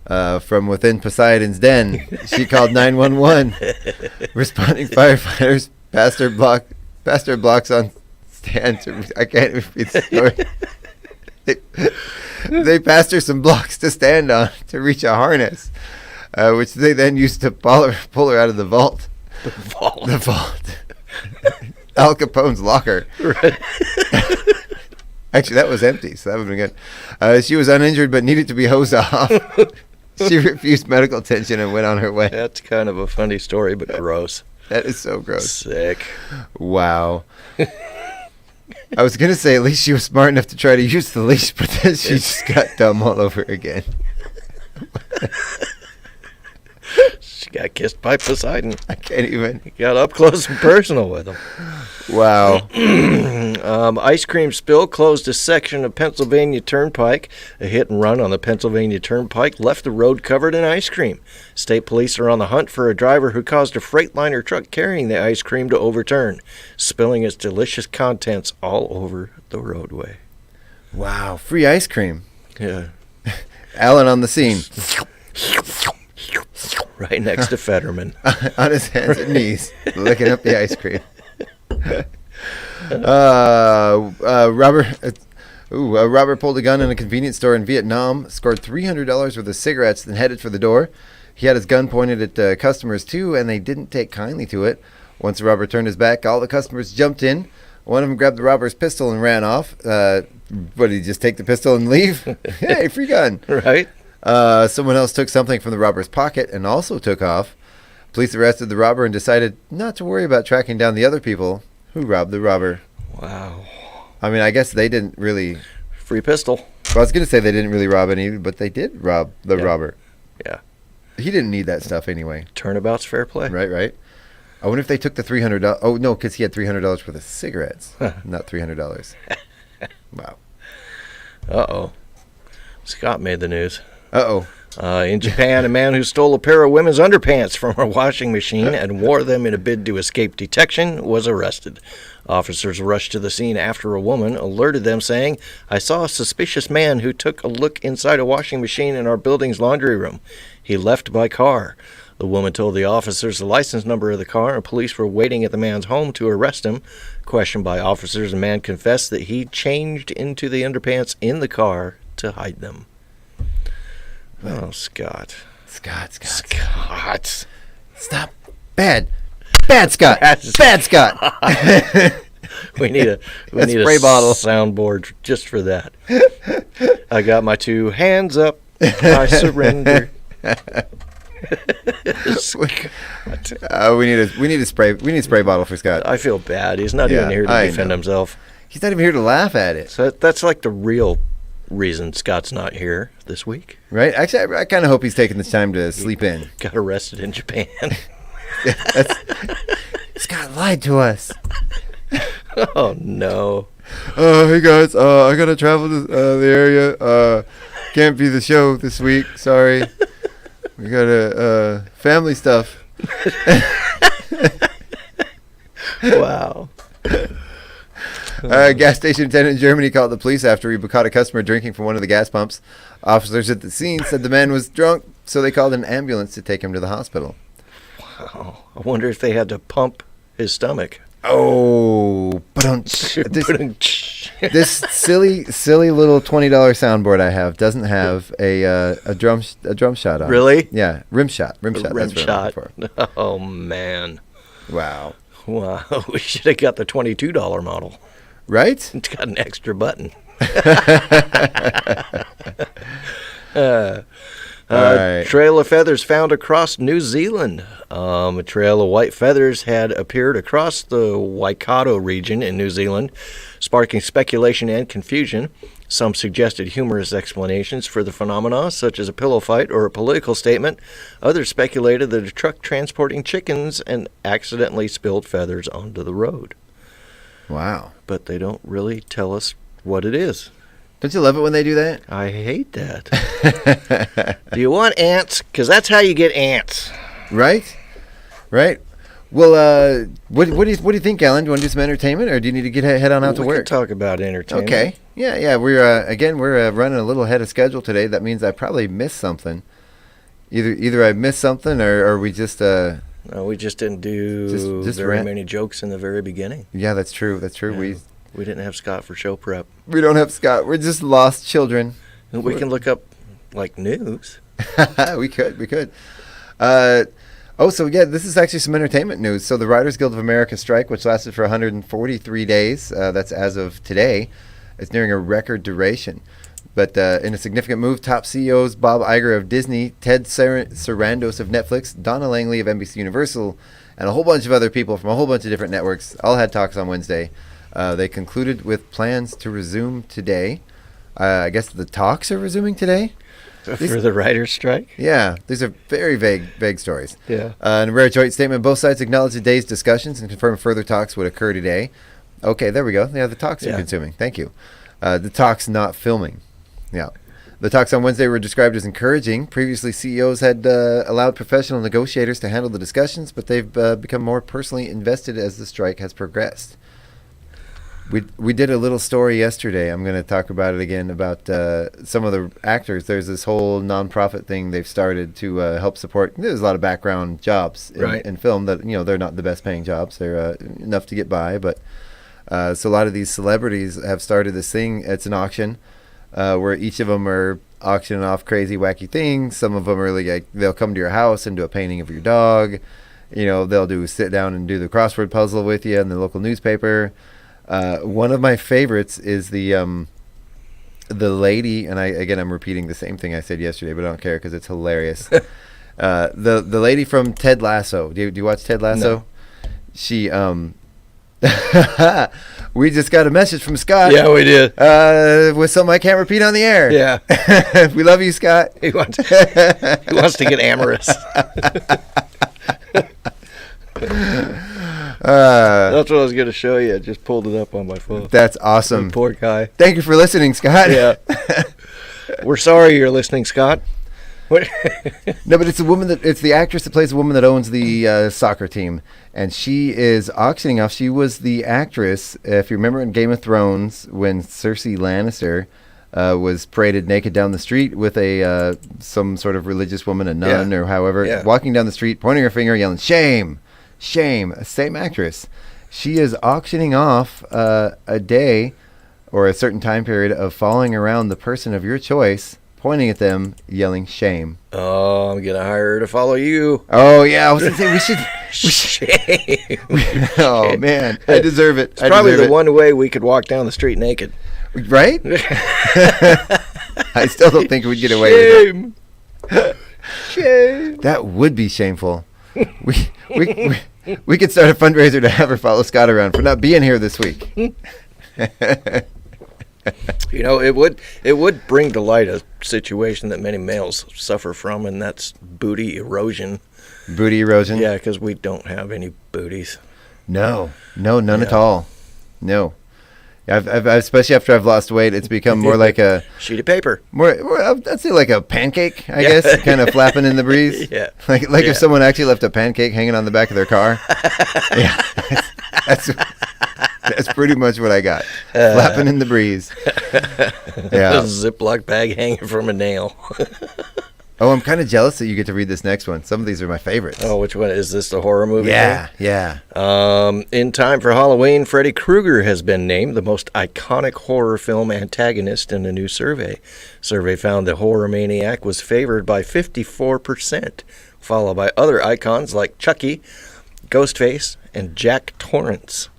from within Poseidon's den, she called 911. Responding firefighters passed her blocks on stand. I can't repeat the story. They passed her some blocks to stand on to reach a harness, which they then used to pull her out of the vault. The vault. Al Capone's locker. Right. Actually, that was empty, so that would have been good. She was uninjured but needed to be hosed off. She refused medical attention and went on her way. That's kind of a funny story, but gross. That is so gross. Sick. Wow. I was going to say at least she was smart enough to try to use the leash, but then she just got dumb all over again. She Got kissed by Poseidon. I can't even. He got up close and personal with him. Wow. Ice cream spill closed a section of Pennsylvania Turnpike. A hit and run on the Pennsylvania Turnpike left the road covered in ice cream. State police are on the hunt for a driver who caused a Freightliner truck carrying the ice cream to overturn, spilling its delicious contents all over the roadway. Wow. Free ice cream. Yeah. Alan on the scene. Right next to Fetterman. On his hands and knees, licking up the ice cream. Robert pulled a gun in a convenience store in Vietnam, scored $300 worth of cigarettes, then headed for the door. He had his gun pointed at customers too, and they didn't take kindly to it. Once the robber turned his back, all the customers jumped in. One of them grabbed the robber's pistol and ran off. What, did he just take the pistol and leave? Hey, free gun. Right. Someone else took something from the robber's pocket and also took off. Police arrested the robber and decided not to worry about tracking down the other people who robbed the robber. Wow. I mean, I guess they didn't really... Free pistol. Well, I was going to say they didn't really rob any, but they did rob the robber. Yeah. He didn't need that stuff anyway. Turnabout's fair play. Right. I wonder if they took the $300... Oh, no, because he had $300 worth of cigarettes, not $300. Wow. Uh-oh. Scott made the news. Uh-oh. In Japan, a man who stole a pair of women's underpants from a washing machine and wore them in a bid to escape detection was arrested. Officers rushed to the scene after a woman alerted them, saying, "I saw a suspicious man who took a look inside a washing machine in our building's laundry room. He left by car." The woman told the officers the license number of the car, and police were waiting at the man's home to arrest him. Questioned by officers, the man confessed that he changed into the underpants in the car to hide them. Oh, Scott. Scott. Stop. Bad Scott. Bad Scott. We need a spray bottle soundboard just for that. I got my two hands up. I surrender. We need a spray bottle for Scott. I feel bad. He's not even here to defend himself. He's not even here to laugh at it. So that's like the real reason Scott's not here this week. Right? Actually, I kind of hope he's taking this time to sleep in. Got arrested in Japan. Scott lied to us. Oh, no. Hey, guys. I got to travel to the area. Can't be the show this week. Sorry. We got family stuff. Wow. A gas station attendant in Germany called the police after he caught a customer drinking from one of the gas pumps. Officers at the scene said the man was drunk, so they called an ambulance to take him to the hospital. Wow. I wonder if they had to pump his stomach. Oh, this silly little $20 soundboard I have doesn't have a drum shot on it. Really? Yeah, rim shot. Rim shot. Oh, man. Wow. We should have got the $22 model. Right? It's got an extra button. Right. Trail of feathers found across New Zealand. A trail of white feathers had appeared across the Waikato region in New Zealand, sparking speculation and confusion. Some suggested humorous explanations for the phenomena, such as a pillow fight or a political statement. Others speculated that a truck transporting chickens and accidentally spilled feathers onto the road. Wow. But they don't really tell us what it is. Don't you love it when they do that? I hate that. Do you want ants? Because that's how you get ants. Right? Well, what do you think, Alan? Do you want to do some entertainment, or do you need to head on out to work? We can talk about entertainment. Okay. Yeah. We're running a little ahead of schedule today. That means I probably missed something. Either I missed something, or we just No, we just didn't do very many jokes in the very beginning. Yeah, that's true. Yeah. We didn't have Scott for show prep. We don't have Scott. We're just lost children. We can look up, news. We could. This is actually some entertainment news. So the Writers Guild of America strike, which lasted for 143 days, that's as of today, is nearing a record duration. But in a significant move, top CEOs Bob Iger of Disney, Ted Sarandos of Netflix, Donna Langley of NBC Universal, and a whole bunch of other people from a whole bunch of different networks all had talks on Wednesday. They concluded with plans to resume today. I guess the talks are resuming today? For the writer's strike? Yeah, these are very vague stories. Yeah. In a rare joint statement, both sides acknowledged today's discussions and confirmed further talks would occur today. Okay, there we go. Yeah, the talks are consuming. Thank you. The talks not filming. Yeah. The talks on Wednesday were described as encouraging. Previously, CEOs had allowed professional negotiators to handle the discussions, but they've become more personally invested as the strike has progressed. We did a little story yesterday. I'm going to talk about it again, about some of the actors. There's this whole nonprofit thing they've started to help support. There's a lot of background jobs in film that, they're not the best paying jobs. They're enough to get by, but so a lot of these celebrities have started this thing. It's an auction where each of them are auctioning off crazy, wacky things. Some of them are like, they'll come to your house and do a painting of your dog. They'll sit down and do the crossword puzzle with you in the local newspaper. One of my favorites is the lady, and I'm repeating the same thing I said yesterday, but I don't care because it's hilarious. The lady from Ted Lasso. Do you watch Ted Lasso? No. She we just got a message from Scott. Yeah, we did. With something I can't repeat on the air. Yeah. We love you, Scott. He wants to get amorous. That's what I was going to show you. I just pulled it up on my phone. That's awesome. Poor guy. Thank you for listening, Scott. Yeah. We're sorry you're listening, Scott. No, but it's the actress that plays the woman that owns the soccer team, and she is auctioning off. She was the actress, if you remember in Game of Thrones, when Cersei Lannister was paraded naked down the street with some sort of religious woman, a nun or however, walking down the street, pointing her finger, yelling, "Shame, shame!" Same actress. She is auctioning off a day or a certain time period of following around the person of your choice, pointing at them, yelling "shame." Oh, I'm gonna hire her to follow you. Oh yeah, I was gonna say we should. Shame. Oh man, I deserve it. It's probably the one way we could walk down the street naked. Right? I still don't think we'd get away with it. Shame. That would be shameful. We could start a fundraiser to have her follow Scott around for not being here this week. It would bring to light a situation that many males suffer from, and that's booty erosion. Booty erosion? Yeah, because we don't have any booties. No, none at all. No. I've especially after I've lost weight, it's become more like a sheet of paper. More I'd say like a pancake, I guess, kind of flapping in the breeze. Yeah. Like if someone actually left a pancake hanging on the back of their car. Yeah. That's pretty much what I got. Flapping in the breeze. Yeah. A Ziploc bag hanging from a nail. Oh, I'm kind of jealous that you get to read this next one. Some of these are my favorites. Oh, which one? Is this the horror movie? Yeah, thing? yeah. In time for Halloween, Freddy Krueger has been named the most iconic horror film antagonist in a new survey. Survey found the horror maniac was favored by 54%, followed by other icons like Chucky, Ghostface, and Jack Torrance.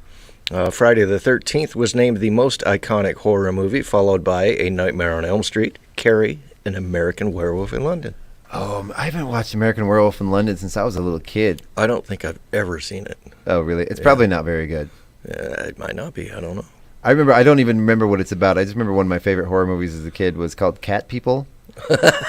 Friday the 13th was named the most iconic horror movie, followed by A Nightmare on Elm Street, Carrie, and American Werewolf in London. Oh, I haven't watched American Werewolf in London since I was a little kid. I don't think I've ever seen it. Oh, really? It's probably not very good. It might not be. I don't know. I don't even remember what it's about. I just remember one of my favorite horror movies as a kid was called Cat People.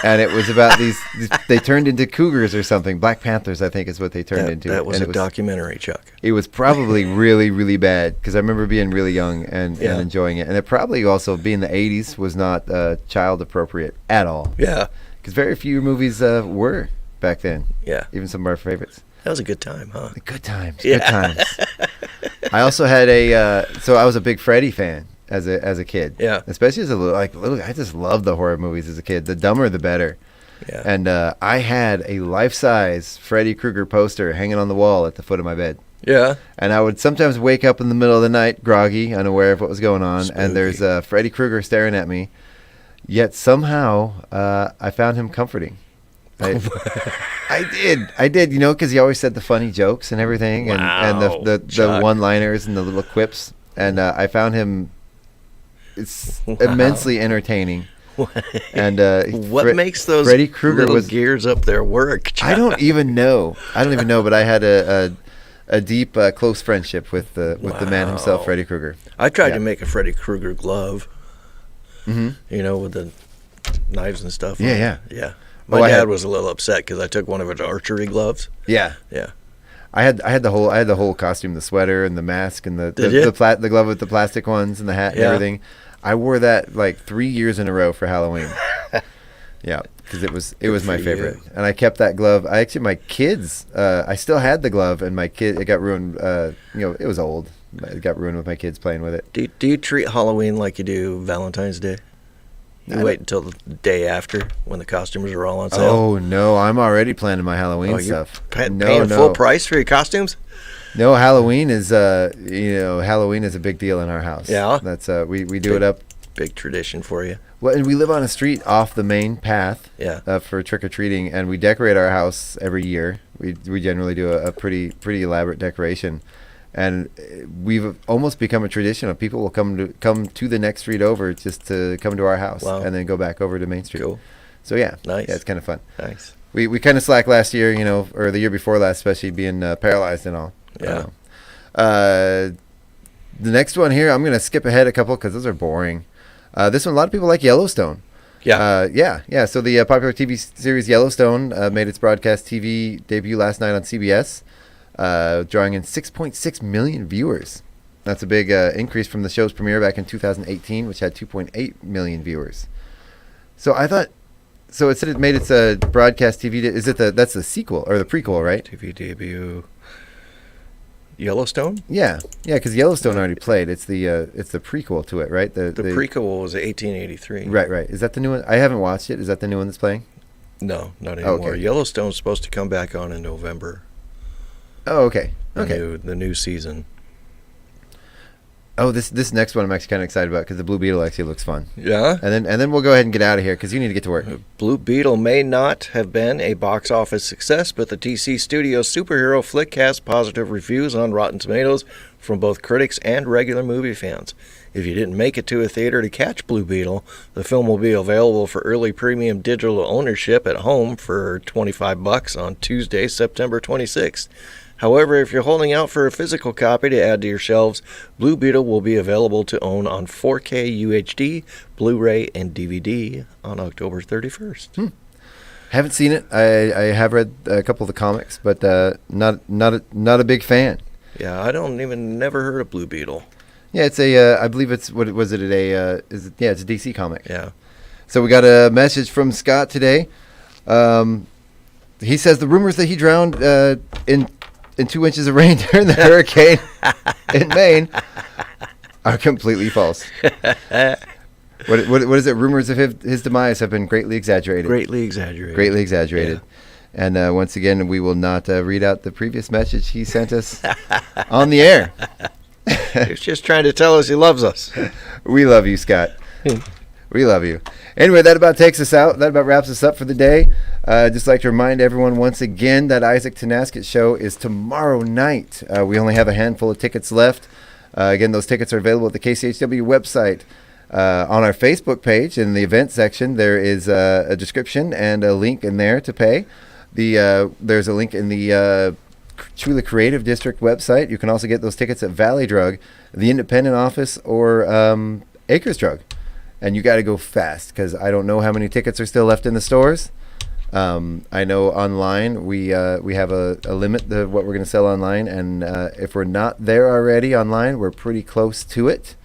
And it was about these they turned into cougars or something. Black Panthers, I think, is what they turned into. That was documentary, Chuck. It was probably really, really bad because I remember being really young and enjoying it. And it probably also, being the 80s, was not child appropriate at all. Yeah. Because very few movies were back then. Yeah. Even some of our favorites. That was a good time, huh? Good times. Yeah. Good times. I also had so I was a big Freddy fan as a kid. Yeah. Especially as a little guy. I just loved the horror movies as a kid. The dumber the better. Yeah. And I had a life-size Freddy Krueger poster hanging on the wall at the foot of my bed. Yeah. And I would sometimes wake up in the middle of the night, groggy, unaware of what was going on, Spooky. and there's Freddy Krueger staring at me. Yet somehow I found him comforting. I did, because he always said the funny jokes and everything, and the one-liners and the little quips, and I found him immensely entertaining. And what makes those Freddy Krueger little gears up there work, Chuck? I don't even know, but I had a deep, close friendship with the man himself, Freddy Krueger. I tried to make a Freddy Krueger glove. Mm-hmm. With the knives and stuff. Yeah. My dad was a little upset because I took one of his archery gloves. Yeah. I had the whole costume, the sweater and the mask and the glove with the plastic ones and the hat and everything. I wore that like 3 years in a row for Halloween. Yeah, because it was my favorite, and I kept that glove. My kids, I still had the glove, and it got ruined. It was old. It got ruined with my kids playing with it. Do you treat Halloween like you do Valentine's Day? You wait until the day after when the costumes are all on sale? Oh no, I'm already planning my Halloween stuff. Paying full price for your costumes? No, Halloween is Halloween is a big deal in our house. Yeah, that's we do it up. Big tradition for you. Well, and we live on a street off the main path. Yeah. For trick or treating, and we decorate our house every year. We generally do a pretty elaborate decoration, and we've almost become a tradition of people will come to the next street over just to come to our house, and then go back over to Main Street. Cool. So yeah, nice. Yeah, it's kind of fun. Nice. We kind of slacked last year, or the year before last, especially being paralyzed and all. Yeah. The next one here, I'm going to skip ahead a couple because those are boring. This one, a lot of people like Yellowstone. Yeah. Yeah. So the popular TV series Yellowstone made its broadcast TV debut last night on CBS, drawing in 6.6 million viewers. That's a big increase from the show's premiere back in 2018, which had 2.8 million viewers. So I thought, it said it made its broadcast TV. That's the sequel or the prequel, right? TV debut. Yellowstone? Yeah, because Yellowstone already played. It's the prequel to it, right? The prequel was 1883. Right. Is that the new one? I haven't watched it. Is that the new one that's playing? No, not anymore. Okay. Yellowstone's supposed to come back on in November. Oh, okay. The new season. Oh, this next one I'm actually kind of excited about because the Blue Beetle actually looks fun. Yeah? And then we'll go ahead and get out of here because you need to get to work. Blue Beetle may not have been a box office success, but the DC Studios superhero flick has positive reviews on Rotten Tomatoes from both critics and regular movie fans. If you didn't make it to a theater to catch Blue Beetle, the film will be available for early premium digital ownership at home for $25 on Tuesday, September 26th. However, if you're holding out for a physical copy to add to your shelves, Blue Beetle will be available to own on 4K UHD, Blu-ray, and DVD on October 31st. Haven't seen it. I have read a couple of the comics, but not a big fan. Yeah, I never heard of Blue Beetle. Yeah, it's I believe it's, it's a DC comic. Yeah. So we got a message from Scott today. He says the rumors that he drowned in 2 inches of rain during the hurricane in Maine are completely false. What is it? Rumors of his demise have been greatly exaggerated. Greatly exaggerated. Greatly exaggerated. Yeah. And once again, we will not read out the previous message he sent us on the air. He's just trying to tell us he loves us. We love you, Scott. We love you. Anyway, that about takes us out. That about wraps us up for the day. Just like to remind everyone once again that Isaac Tanaskett show is tomorrow night. We only have a handful of tickets left. Again, those tickets are available at the KCHW website. On our Facebook page in the event section, there is a description and a link in there to pay. There's a link in the Truly Creative District website. You can also get those tickets at Valley Drug, the Independent Office, or Acres Drug. And you got to go fast because I don't know how many tickets are still left in the stores. I know online we have a limit to what we're going to sell online, and if we're not there already online, we're pretty close to it.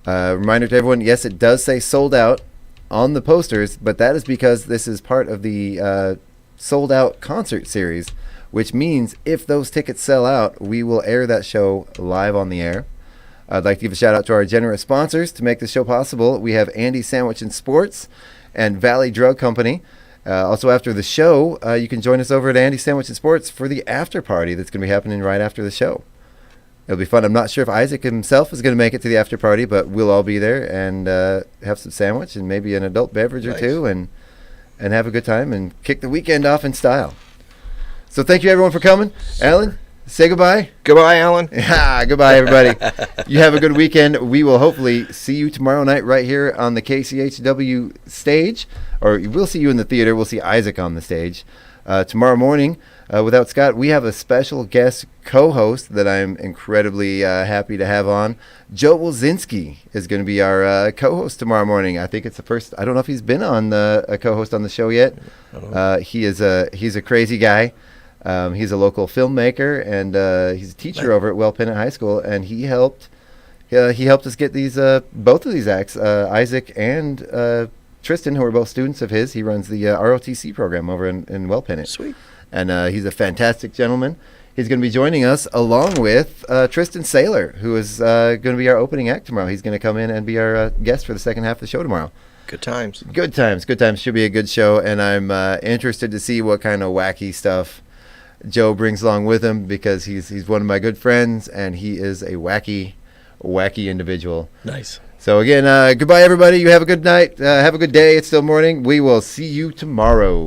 Reminder to everyone, yes, it does say sold out on the posters, but that is because this is part of the sold out concert series, which means if those tickets sell out, we will air that show live on the air. I'd like to give a shout out to our generous sponsors to make this show possible. We have Andy's Sandwich and Sports and Valley Drug Company. Also, after the show, you can join us over at Andy's Sandwich and Sports for the after party that's going to be happening right after the show. It'll be fun. I'm not sure if Isaac himself is going to make it to the after party, but we'll all be there and have some sandwich and maybe an adult beverage or two and have a good time and kick the weekend off in style. So thank you, everyone, for coming. Alan? Say goodbye. Goodbye, Alan. Goodbye, everybody. You have a good weekend. We will hopefully see you tomorrow night right here on the KCHW stage. Or we'll see you in the theater. We'll see Isaac on the stage. Tomorrow morning, without Scott, we have a special guest co-host that I'm incredibly happy to have on. Joe Wilzinski is going to be our co-host tomorrow morning. I think it's the first. I don't know if he's been on a co-host on the show yet. He's a crazy guy. He's a local filmmaker, and he's a teacher over at Well-Pennant High School, and he helped us get these both of these acts, Isaac and Tristan, who are both students of his. He runs the ROTC program over in Well-Pennant. Sweet. And he's a fantastic gentleman. He's going to be joining us along with Tristan Saylor, who is going to be our opening act tomorrow. He's going to come in and be our guest for the second half of the show tomorrow. Good times. Good times. Good times. Should be a good show. And I'm interested to see what kind of wacky stuff Joe brings along with him, because he's one of my good friends, and he is a wacky individual. Nice. So again, goodbye, everybody. You have a good night. Have a good day. It's still morning. We will see you tomorrow.